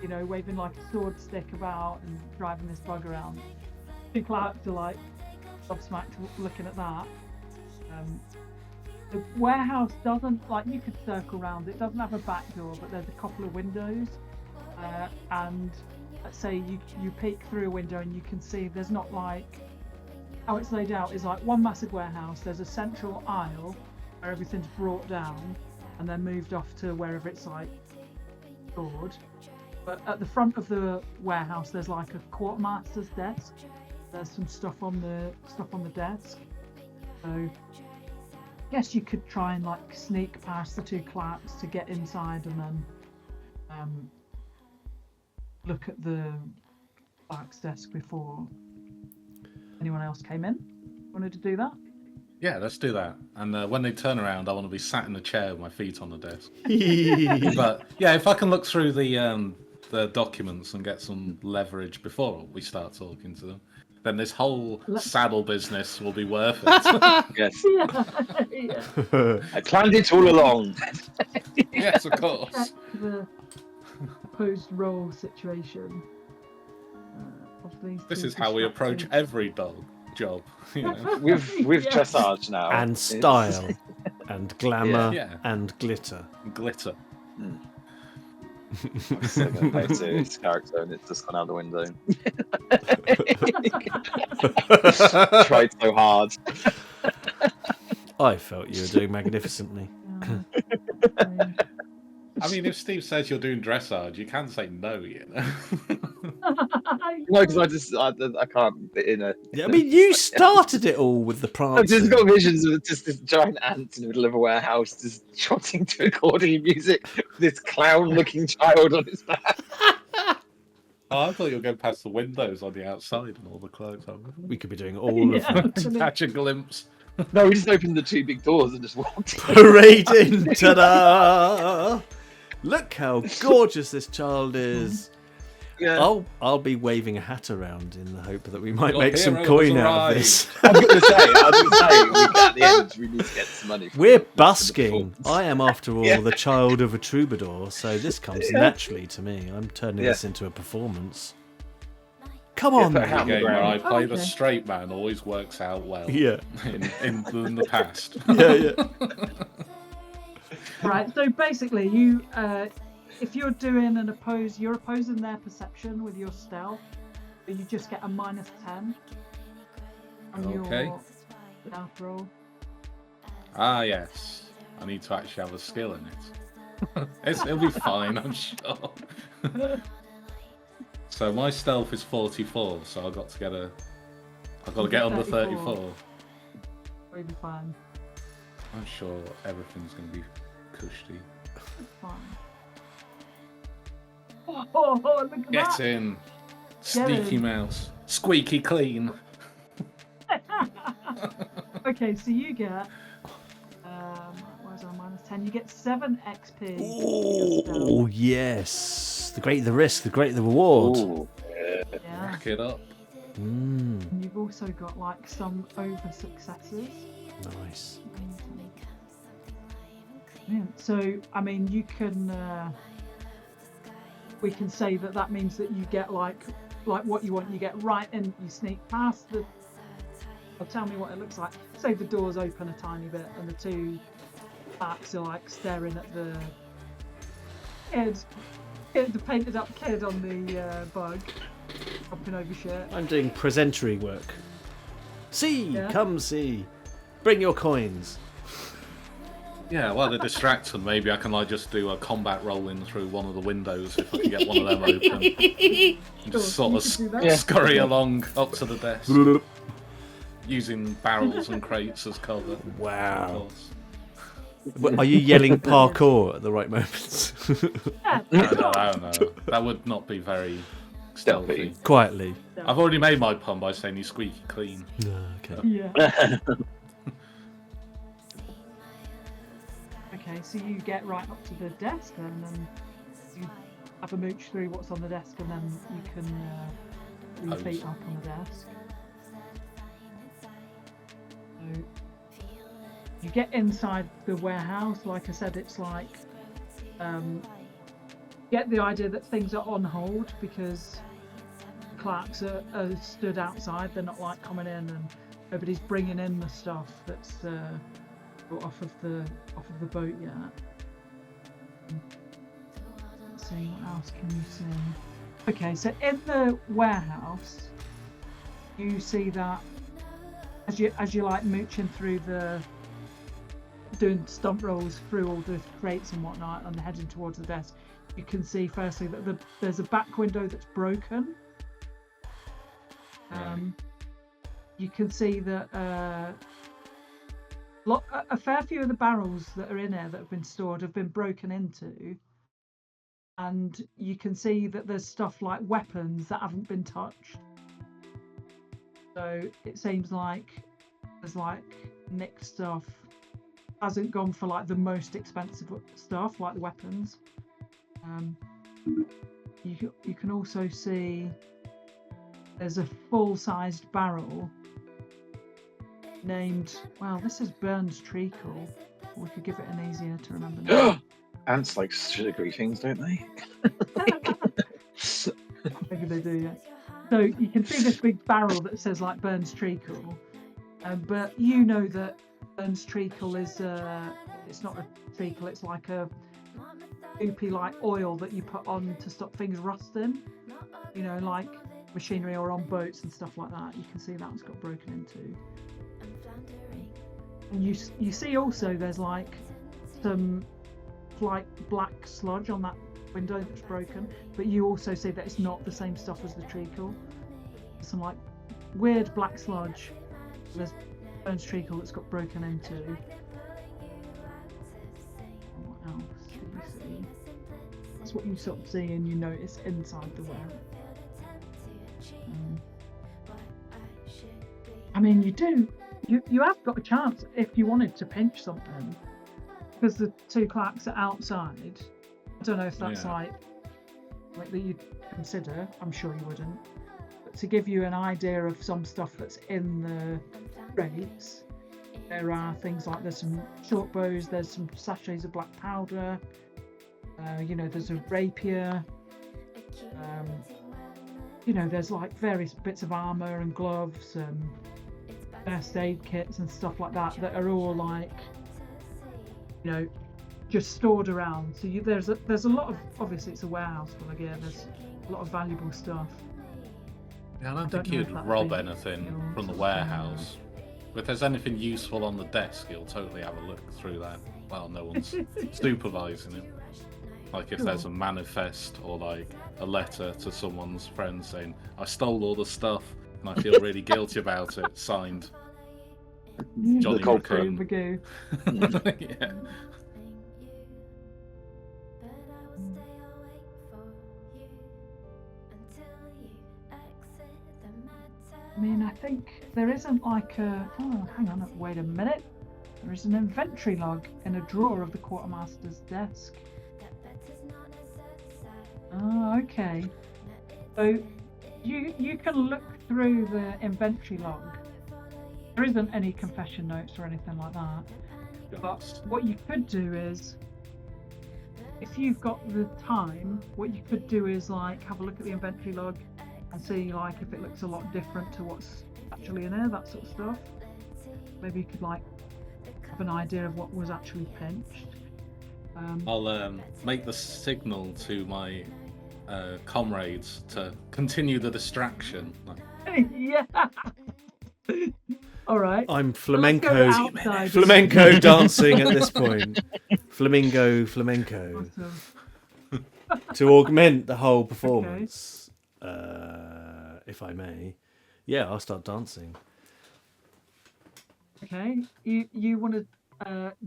you know, waving like a sword stick about and driving this bug around. The clerks are like gobsmacked looking at that. The warehouse doesn't, like, you could circle around, it doesn't have a back door, but there's a couple of windows, and let's say you peek through a window and you can see there's not like, how it's laid out is like one massive warehouse, there's a central aisle where everything's brought down and then moved off to wherever it's like stored. But at the front of the warehouse there's like a quartermaster's desk. There's some stuff on the desk. So I guess you could try and like sneak past the two clerks to get inside and then look at the clerk's desk before anyone else came in. Wanted to do that? Yeah, let's do that. And when they turn around, I want to be sat in a chair with my feet on the desk. But yeah, if I can look through the documents and get some leverage before we start talking to them, then this whole saddle business will be worth it. Yes. Yeah. I planned it all along. Yes, of course. Check the post-roll situation. Of these This two is how we approach distractions. every job. You know? With Yes. dressage now. And It's- style. And glamour. Yeah. And glitter. Glitter. I'm still going to pay to his character and it's just gone out the window. Tried so hard. I felt you were doing magnificently. I mean, if Steve says you're doing dressage, you can say no, you know. No, because I can't fit in a. Yeah, I mean, you started it all with the I've just prancing. got visions of just this giant ant in the middle of a warehouse, just trotting to accordion music with this clown-looking child on his back. Oh, I thought you were going past the windows on the outside and all the clothes. We could be doing all of that. Catch a glimpse. No, we just opened the two big doors and just walked in. Parading, ta-da! Look how gorgeous this child is. Yeah. I'll be waving a hat around in the hope that we might Your make some hero coin has out of this. I was going to say, at the end, we need to get some money. from We're the busking. performance. I am, after all, Yeah. the child of a troubadour, so this comes naturally to me. I'm turning this into a performance. Come on, put a hat then. on the Game where I ground. play the Okay. straight man always works out well. Yeah, In the past. yeah. Right, so basically you if you're doing an oppose, you're opposing their perception with your stealth, but you just get a -10 on Okay. your stealth roll. Ah, yes. I need to actually have a skill in it. It'll be fine, I'm sure. So my stealth is 44, so I've got to get under 34. We'll be fine. I'm sure everything's going to be cushy. Fine. Oh, look at Get that! in, sneaky in. mouse, squeaky clean. Okay, so you get where's our -10? You get 7 XP. for your stealth. Oh, yes. The greater the risk, the greater the reward. Ooh. Yeah. Rack it up. Mm, And you've also got like some over successes. nice. Yeah. So I mean, you can. We can say that means that you get like what you want. You get right in. You sneak past the. Or tell me what it looks like. Say the doors open a tiny bit, and the two backs are like staring at the kid, the painted up kid on the bug. jumping over shit. I'm doing presentory work. See, Yeah. come see. Bring your coins. Yeah, well, to distract them, maybe I can like just do a combat roll in through one of the windows if I can get one of them open. And just sort of You can do that. scurry along up to the desk, using barrels and crates as cover. Of Wow. course. Are you yelling parkour at the right moments? Yeah, I don't know. That would not be very stealthy. Quietly. I've already made my pun by saying you squeaky clean. No, okay. yeah. Okay, so you get right up to the desk then, and you have a mooch through what's on the desk, and then you can put your feet up on the desk. So you get inside the warehouse. Like I said, it's like get the idea that things are on hold because the clerks are stood outside. They're not like coming in, and nobody's bringing in the stuff that's off of the boat yet. Let's see, what else can you see? Okay, so in the warehouse, you see that as you like mooching through doing stunt rolls through all the crates and whatnot, and heading towards the desk, you can see firstly that there's a back window that's broken. You can see that a fair few of the barrels that are in there that have been stored have been broken into, and you can see that there's stuff like weapons that haven't been touched. So it seems like there's like nicked stuff. Hasn't gone for like the most expensive stuff like the weapons. You can also see there's a full-sized barrel named, well, this is Burns Treacle. We could give it an easier to remember name. Ants like sugary things, don't they? Maybe they do, yeah. So you can see this big barrel that says like Burns Treacle, but you know that Burns Treacle is it's not a treacle, it's like a goopy like oil that you put on to stop things rusting, you know, like machinery or on boats and stuff like that. You can see that's got broken into. And you see also there's like some like black sludge on that window that's broken, but you also see that it's not the same stuff as the treacle. There's some like weird black sludge. There's Burns Treacle that's got broken into. What else do you see? That's what you sort of see and you notice inside the warehouse. I mean, you have got a chance if you wanted to pinch something, because the two clerks are outside. I don't know if that's like that you'd consider. I'm sure you wouldn't. But to give you an idea of some stuff that's in the crates, there are things like there's some short bows, there's some sachets of black powder. You know, there's a rapier. You know, there's like various bits of armor and gloves and first aid kits and stuff like that that are all like, you know, just stored around. So there's a lot of, obviously it's a warehouse full of gear, there's a lot of valuable stuff. Yeah, I don't think you'd rob anything from the warehouse. But if there's anything useful on the desk, you'll totally have a look through that while no one's supervising it. Like if there's a manifest or like a letter to someone's friend saying, I stole all the stuff and I feel really guilty about it, signed Johnny Raccoon. Yeah. I mean, I think there isn't like a... Oh, hang on, wait a minute. There is an inventory log in a drawer of the quartermaster's desk. Oh, okay. So you can look through the inventory log. There isn't any confession notes or anything like that. But what you could do is, if you've got the time, what you could do is like have a look at the inventory log and see like if it looks a lot different to what's actually in there, that sort of stuff. Maybe you could like have an idea of what was actually pinched. I'll make the signal to my comrades to continue the distraction. Yeah. All right. I'm Let's go flamenco outside. dancing at this point. Flamenco. Awesome. To augment the whole performance, if I may. Yeah, I'll start dancing. Okay. You want to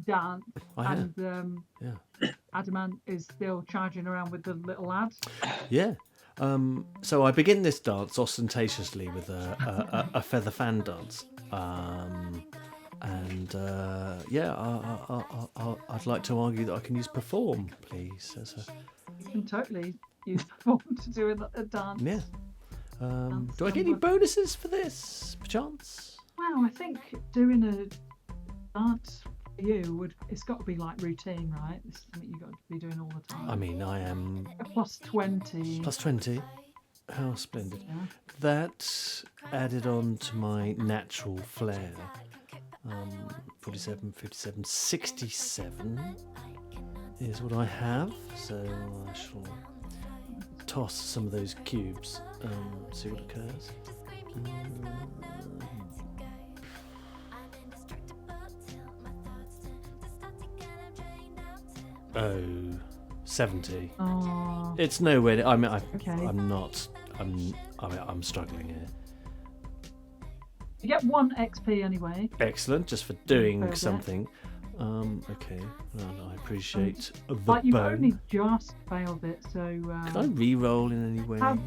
dance, I am. and Yeah. Adamant is still charging around with the little lad. Yeah. So I begin this dance ostentatiously with a feather fan dance. I'd like to argue that I can use perform, please. You can totally use the form to do a dance. Yeah. Do I get any bonuses for this, perchance? Well, I think doing a dance for you it's got to be like routine, right? This is something you've got to be doing all the time. I mean, I am... Plus 20. Plus 20. How splendid. Yeah. That added on to my natural flair. 47, 57, 67 is what I have. So I shall toss some of those cubes, see what occurs. Oh, 70. Oh, It's nowhere. I mean, okay. I'm struggling here. You get 1 XP anyway. Excellent, just for doing Further. something. Okay, well, I appreciate the But you've bone. only just failed it, so... Can I re-roll in any way? Have-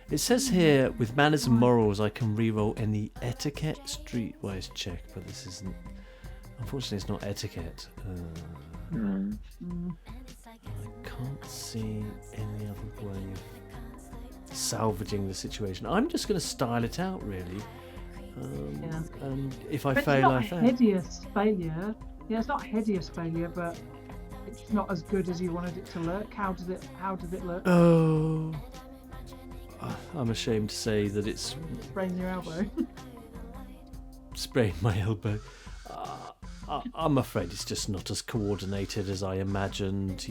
It says here, with manners and morals, I can re-roll any etiquette streetwise check, but this isn't. Unfortunately, it's not etiquette. Mm. I can't see any other way of salvaging the situation. I'm just going to style it out, really. Yeah. And if I But fail, I it's not fail. a hideous failure. Yeah, it's not a hideous failure, but it's not as good as you wanted it to look. How did it look? Oh, I'm ashamed to say that it's Sprain your elbow. sprained my elbow. I'm afraid it's just not as coordinated as I imagined.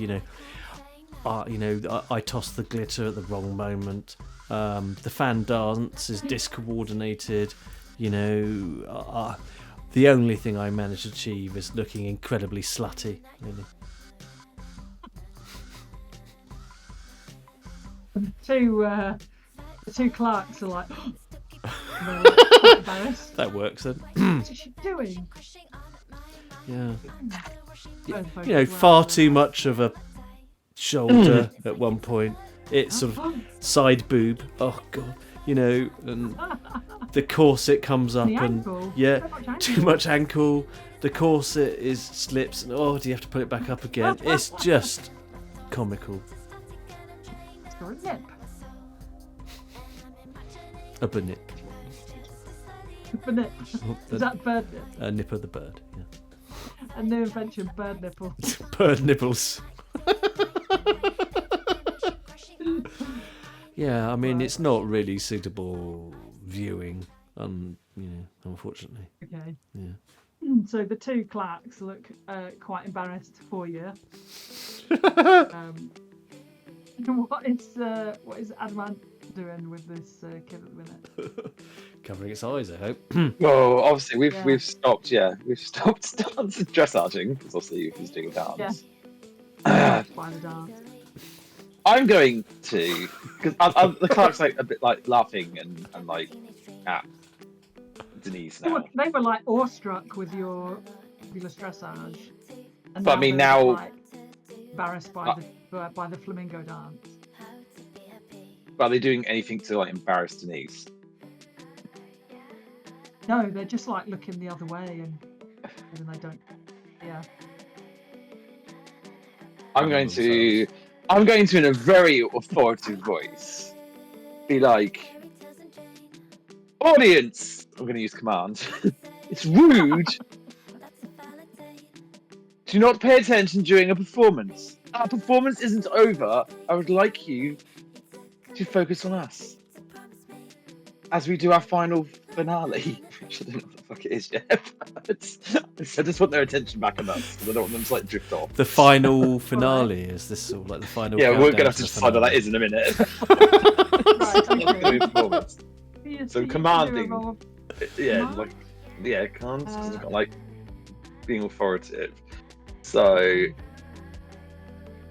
I tossed the glitter at the wrong moment. The fan dance is discoordinated. The only thing I managed to achieve is looking incredibly slutty. Really. The two clerks are like, they're quite embarrassed. That works then. What is she doing? Yeah. Far too much of a shoulder at one point. It's sort of side boob. Oh god. And the corset comes up The and ankle. too much ankle. The corset slips and do you have to put it back up again? It's just comical. It's got a nip. A bernip. A nip. Is that bird nip? A nip of the bird. Yeah. A new invention, bird nipple. Bird nipples. Yeah, I mean, it's not really suitable viewing, unfortunately. Okay. Yeah. So the two clerks look quite embarrassed for you. What is Adamant doing with this kid at the minute? Covering its eyes, I hope. Well, obviously Yeah. we've stopped dance dressaging because obviously he's doing a dance. By the dance. I'm going to because the clerk's like a bit like laughing and like at Denise now. They were like awestruck with your fabulous dressage. And But I mean, they're, now- like, embarrassed by the flamingo dance. But are they doing anything to like embarrass Denise? No, they're just like looking the other way and they don't. Yeah. I'm going to in a very authoritative voice be like, audience. I'm going to use command. It's rude. Do not pay attention during a performance. Our performance isn't over. I would like you to focus on us as we do our final finale. Which I don't know what fuck it is, yeah. I just want their attention back on us because I don't want them to like drift off. The final finale is this sort of like the final? Yeah, we're gonna countdown have to the decide what that finale? is in a minute. Right, okay. Performance. So commanding, Command? commands because it's got like being authoritative. So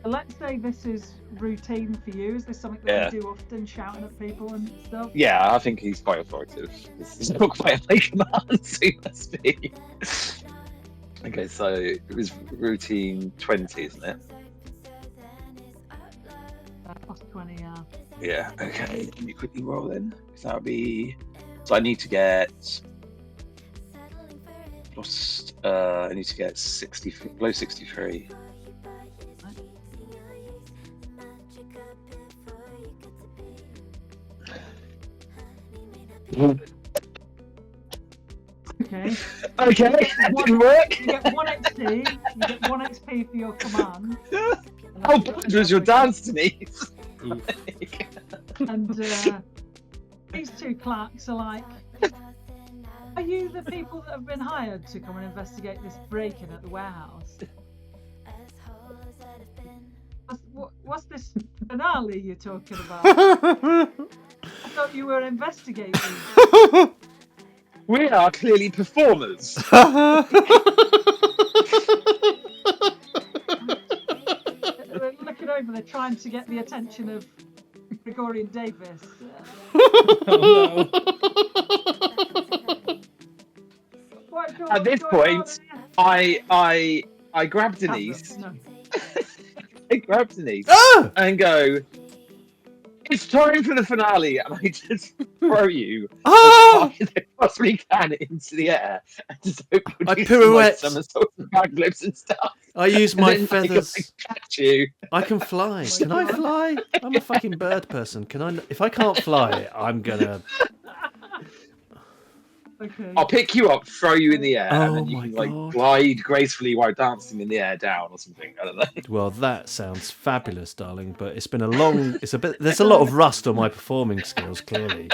Let's say this is routine for you. Is this something that Yeah. you do often, shouting at people and stuff? yeah, I think he's quite authoritative. He's not quite like commands, he must be. Okay, so it was routine 20, isn't it? Plus 20, yeah. Yeah. Okay. Can you quickly roll then? That would be. So I need to get. Lost. I need to get 60 below 63. Okay. Okay, that didn't work. You get 1 XP. You get 1 XP for your command. How bad was your dance, Denise? And these two clerks are like, are you the people that have been hired to come and investigate this break-in at the warehouse? What's this finale you're talking about? I thought you were investigating. We are clearly performers. They're looking over, they're trying to get the attention of Gregorian Davis. Oh, At this point, I grab Denise. No. I grab Denise Ah! and go. It's time for the finale, and I just throw you as Ah! far as I possibly can into the air, and just hope you I do pirouette. some like somersaults and backflips and stuff. I use And my then, feathers. I catch you. I can fly. Can I fly? I'm a fucking bird person. Can I? If I can't fly, I'm gonna. Okay. I'll pick you up, throw you in the air, and Oh then you my can like God. glide gracefully while dancing in the air down or something. I don't know. Well, that sounds fabulous, darling. But it's been a long. It's a bit. There's a lot of rust on my performing skills. Clearly.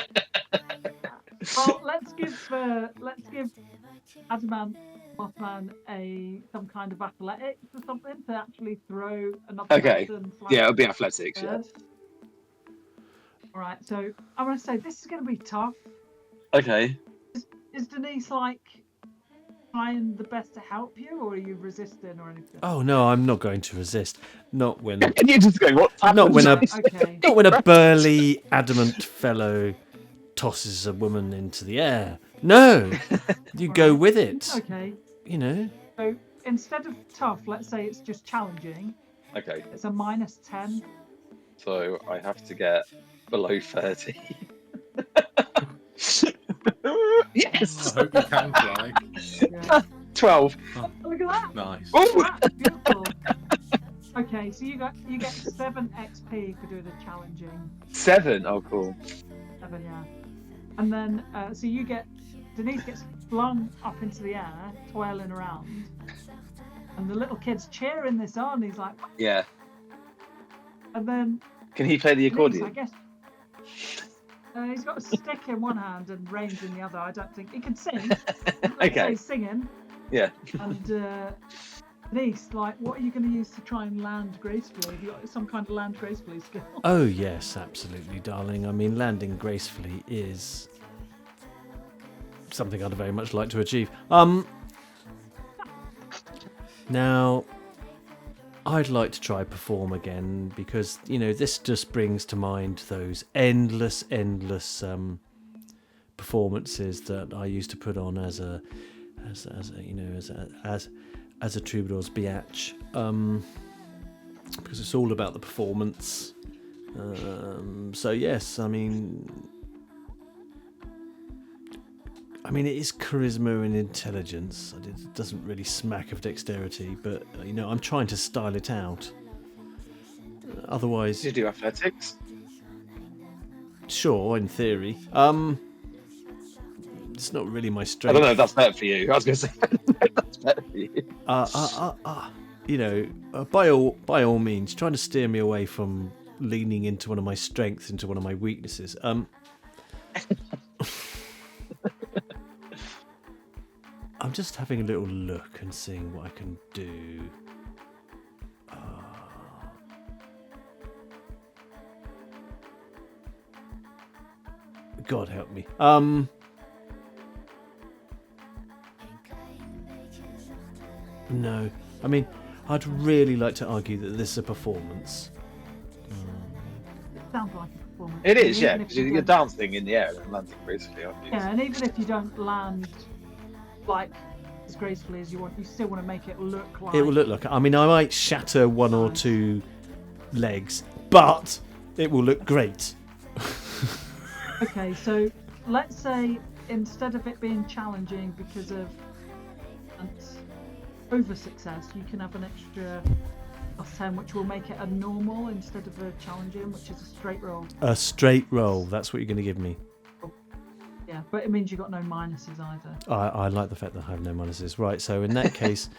Well, let's give Adamant Mouseman some kind of athletics or something to actually throw an Okay. observation. Yeah, it'll be athletics. Yeah. All right. So I'm gonna say this is gonna be tough. Okay. Is Denise like trying the best to help you, or are you resisting or anything? Oh no, I'm not going to resist. Not when. And you just go, what? Not when a. Okay. Not when a burly, adamant fellow tosses a woman into the air. No, you go with it. Okay. You know. So instead of tough, let's say it's just challenging. Okay. It's a -10. So I have to get below 30. Yes. I hope you can fly. Yeah. 12. Look at that. Nice. Oh, That's beautiful. Okay, so you get 7 XP for doing a challenging 7. Oh, cool. 7, yeah. And then so Denise gets flung up into the air, twirling around, and the little kid's cheering this on. He's like, Yeah. and then Can he play the Denise, accordion? I guess. He's got a stick in one hand and reins in the other. I don't think he can sing. Okay. He's singing. Yeah. And Denise, like, what are you going to use to try and land gracefully? Have you got some kind of land gracefully skill? Oh yes, absolutely, darling. I mean, landing gracefully is something I'd very much like to achieve. Now, I'd like to try perform again because this just brings to mind those endless performances that I used to put on as a troubadour's biatch, because it's all about the performance. So yes, I mean it is charisma and intelligence. It doesn't really smack of dexterity, but I'm trying to style it out. Otherwise, Did you do athletics? sure, in theory. It's not really my I strength. don't know if that's better for you. I was going to say that's better for you. By all means, trying to steer me away from leaning into one of my strengths into one of my weaknesses. I'm just having a little look and seeing what I can do. God help me. No. I mean, I'd really like to argue that this is a performance. It sounds like a performance. It is, And yeah, even if because you you're don't- dancing in the air and landing gracefully, aren't you? Yeah, and even if you don't land like as gracefully as you want, you still want to make it look like. It will look like. I mean, I might shatter one or two legs, but it will look great. Okay, so let's say instead of it being challenging because of over success, you can have an extra +10, which will make it a normal instead of a challenging, which is a straight roll. A straight roll. That's what you're going to give me. Yeah, but it means you've got no minuses either. I like the fact that I have no minuses. Right, so in that case,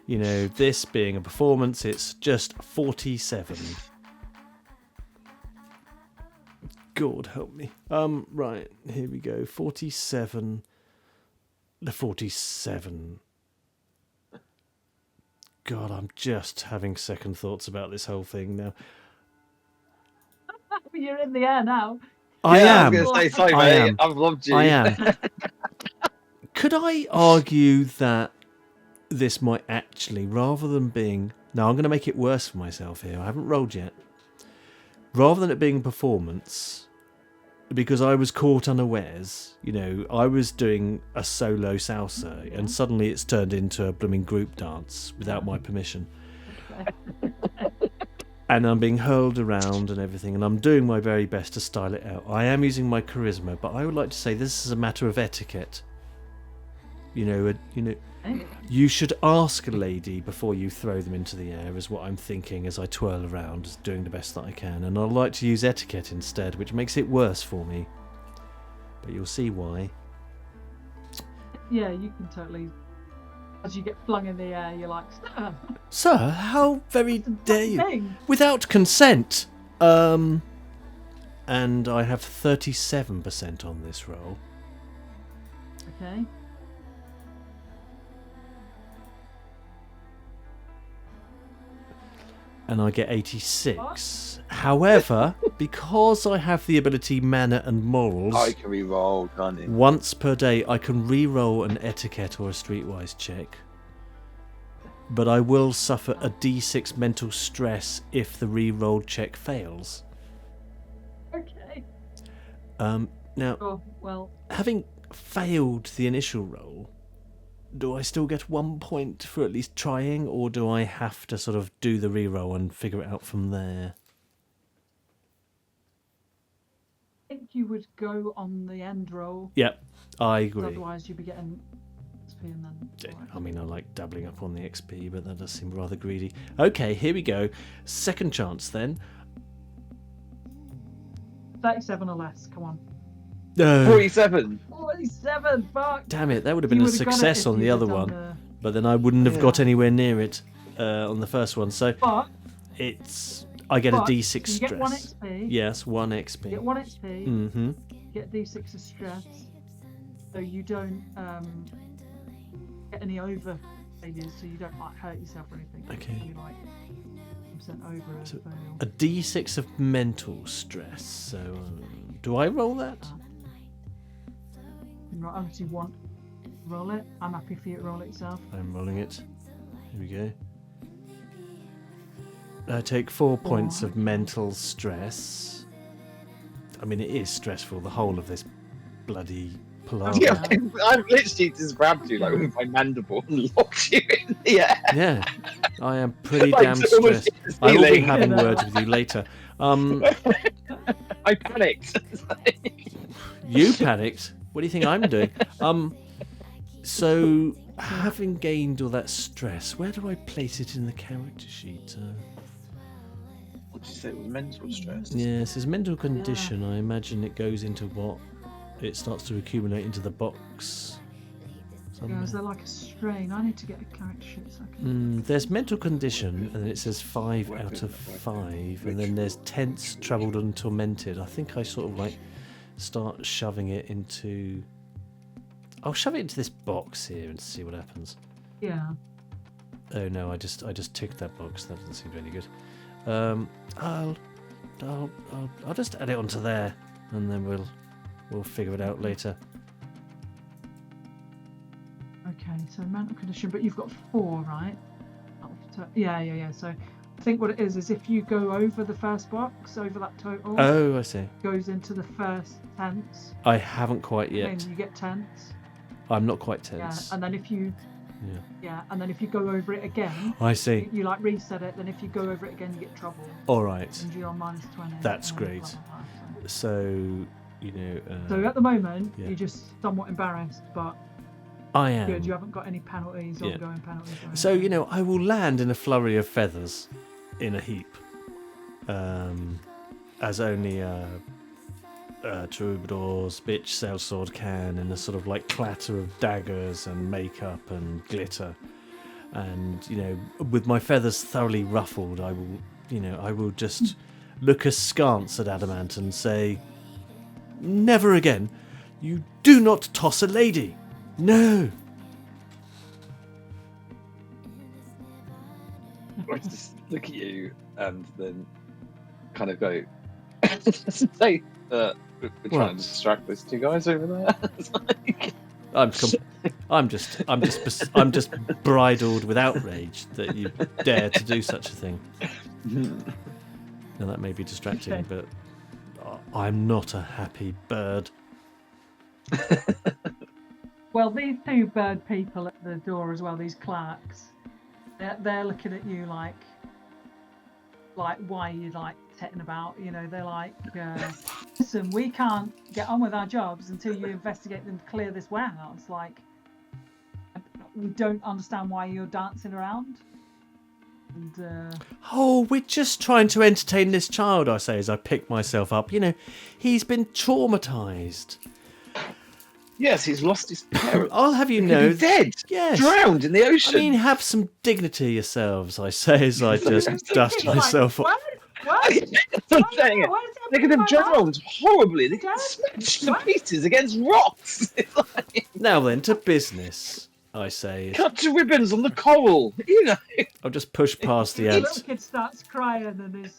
you know, this being a performance, it's just 47. God help me. Right, here we go. 47. The 47. God, I'm just having second thoughts about this whole thing now. You're in the air now. I Yeah, am. I was going to say, sorry, I mate. am. I've loved you. I am. Could I argue that this might actually, rather than being... No, I'm going to make it worse for myself here. I haven't rolled yet. Rather than it being a performance, because I was caught unawares, you know, I was doing a solo salsa and suddenly it's turned into a blooming group dance without my permission. And I'm being hurled around and everything, and I'm doing my very best to style it out. I am using my charisma, but I would like to say this is a matter of etiquette. You know, you should ask a lady before you throw them into the air, is what I'm thinking as I twirl around, doing the best that I can. And I'd like to use etiquette instead, which makes it worse for me. But you'll see why. Yeah, you can totally. As you get flung in the air, you're like, Sir, how very dare you? thing. Without consent. And I have 37% on this roll. Okay. And I get 86. However, because I have the ability Manner and Morals, I can re-roll, can't you? once per day I can re-roll an etiquette or a streetwise check. But I will suffer a d6 mental stress if the re-rolled check fails. Okay. Now, Oh, well, having failed the initial roll, do I still get 1 point for at least trying, or do I have to sort of do the re-roll and figure it out from there? I think you would go on the end roll. Yep, I agree. Otherwise, you'd be getting XP and then. I mean, I like doubling up on the XP, but that does seem rather greedy. Okay, here we go. Second chance then. 37 or less. Come on. No. 47. 47. Fuck. Damn it, that would have been You a would've got it success if on the you'd other have one. done But then I wouldn't have got Yeah. anywhere near it on the first one. So But it's... I get a But d6 you get stress. 1 XP. Yes, 1 You XP. get 1 XP. Mm-hmm. You get D6 of stress. So you don't get any over failures. So you don't like hurt yourself or anything. Okay. You like % over a So- fail. A d6 of mental stress. So do I roll that? Right, obviously you want to roll it. I'm happy for you to roll it yourself. I'm rolling it. Here we go. I take 4 points of mental stress. I mean, it is stressful, the whole of this bloody palaver. Yeah, I've literally just grabbed you like with my mandible and locked you in the air. Yeah, I am pretty Like, damn to almost stressed. hit the I will be ceiling. having words with you later. I panicked. You panicked. What do you think I'm doing? So, having gained all that stress, where do I place it in the character sheet? What did you say? It was mental stress. Yeah, it says mental condition. I imagine it goes into what? It starts to accumulate into the box. somewhere. Guys, they're like a strain. I need to get a character sheet so I can. There's mental condition, and then it says 5 out of 5, and then there's tense, troubled, and tormented. I think I sort of like start shoving it into. I'll shove it into this box here and see what happens. Yeah. Oh no, I just ticked that box. That doesn't seem to be any good. I'll just add it onto there, and then we'll figure it out later. Okay, so mental condition, but you've got 4, right? Yeah. So I think what it is if you go over the first box, over that total, Oh, I see. goes into the first tense. I haven't quite And yet. then you get tense. I'm not quite Yeah, tense. and then if you and then if you go over it again, I see. you like reset it. Then if you go over it again, you get trouble. All right. And you're on -20. That's and great. blah, blah, blah, So, you know. so at the moment, yeah. you're just somewhat embarrassed, but I am. good. You haven't got any penalties, ongoing penalties. Or So, anything. you know, I will land in a flurry of feathers in a heap. As only troubadours, bitch, sellsword can, in a sort of like clatter of daggers and makeup and glitter. And, you know, with my feathers thoroughly ruffled, I will just look askance at Adamant and say, "Never again. You do not toss a lady. No." I just look at you and then kind of go, say, we're trying to distract those 2 guys over there. It's like... I'm just bridled with outrage that you dare to do such a thing. Now that may be distracting, Okay. but I'm not a happy bird. Well, these 2 bird people at the door as well, these clerks, they're looking at you like why are you like tetting about? You know, they're like, listen, we can't get on with our jobs until you investigate and clear this warehouse. Like, we don't understand why you're dancing around. And, Oh, we're just trying to entertain this child, I say as I pick myself up. You know, he's been traumatised. Yes, he's lost his parents. I'll have you He could know. be dead. Yes. Drowned in the ocean. I mean, have some dignity yourselves, I say as I just dust like, myself off. What? I'm saying it. What is They could have happening, my man? drowned horribly. They could Dad? have smashed to What? pieces against rocks. It's like, Now then, to business, I say. cut to ribbons on the coral. You know. I'll just push past the The ants. little kid starts crying and his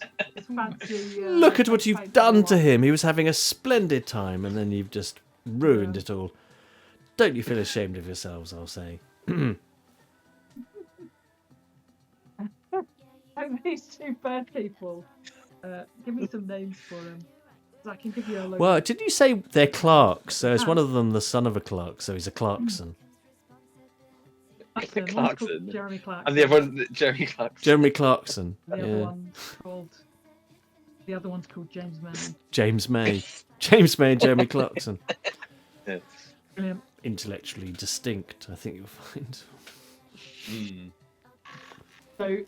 fancy. Look at what you've paint done all to on. him. He was having a splendid time, and then you've just ruined it all. Don't you feel ashamed of yourselves, I'll say. And these 2 bird people, give me some names for them. So I can give you a load. Well, did you say they're Clarks? So is one of them the son of a Clark, so he's a Clarkson. Clarkson. One's Clarkson. called Jeremy Clarkson. And the other one, Jeremy Clarkson. Jeremy Clarkson. The other Yeah. one's called. The other one's called James May. James May. James May and Jeremy Clarkson. Yeah. Brilliant. Intellectually distinct, I think you'll find. So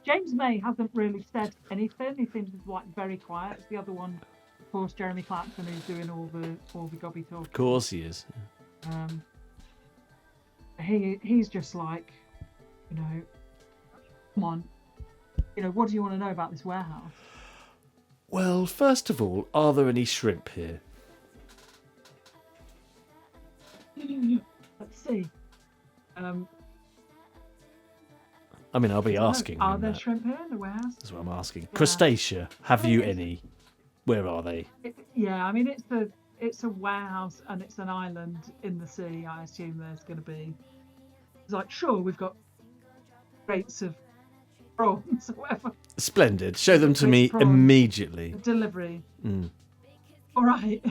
James May hasn't really said anything. He seems like very quiet. It's the other one, of course, Jeremy Clarkson, who's doing all the gobby talk. Of course he is. He's just like, you know, come on, you know, what do you want to know about this warehouse? Well, first of all, are there any shrimp here? Let's see. I mean, I'll be asking Are him there that. shrimp here in the warehouse? That's what I'm asking. Yeah. Crustacea, have you any? Where are they? Yeah, I mean it's a warehouse and it's an island in the sea. I assume there's going to be. It's like, sure, we've got crates of prawns or whatever. Splendid. Show them to Big me prawns. immediately. Delivery. Mm. All right,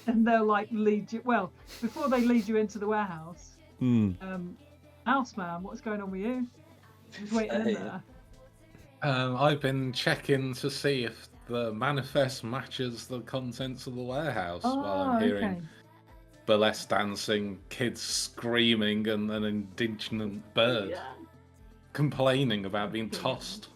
and they'll like lead you. Well, before they lead you into the warehouse, Mm. Mouseman, what's going on with you? Just waiting in there. I've been checking to see if the manifest matches the contents of the warehouse while I'm hearing burlesque dancing, kids screaming, and an indignant bird complaining about being tossed.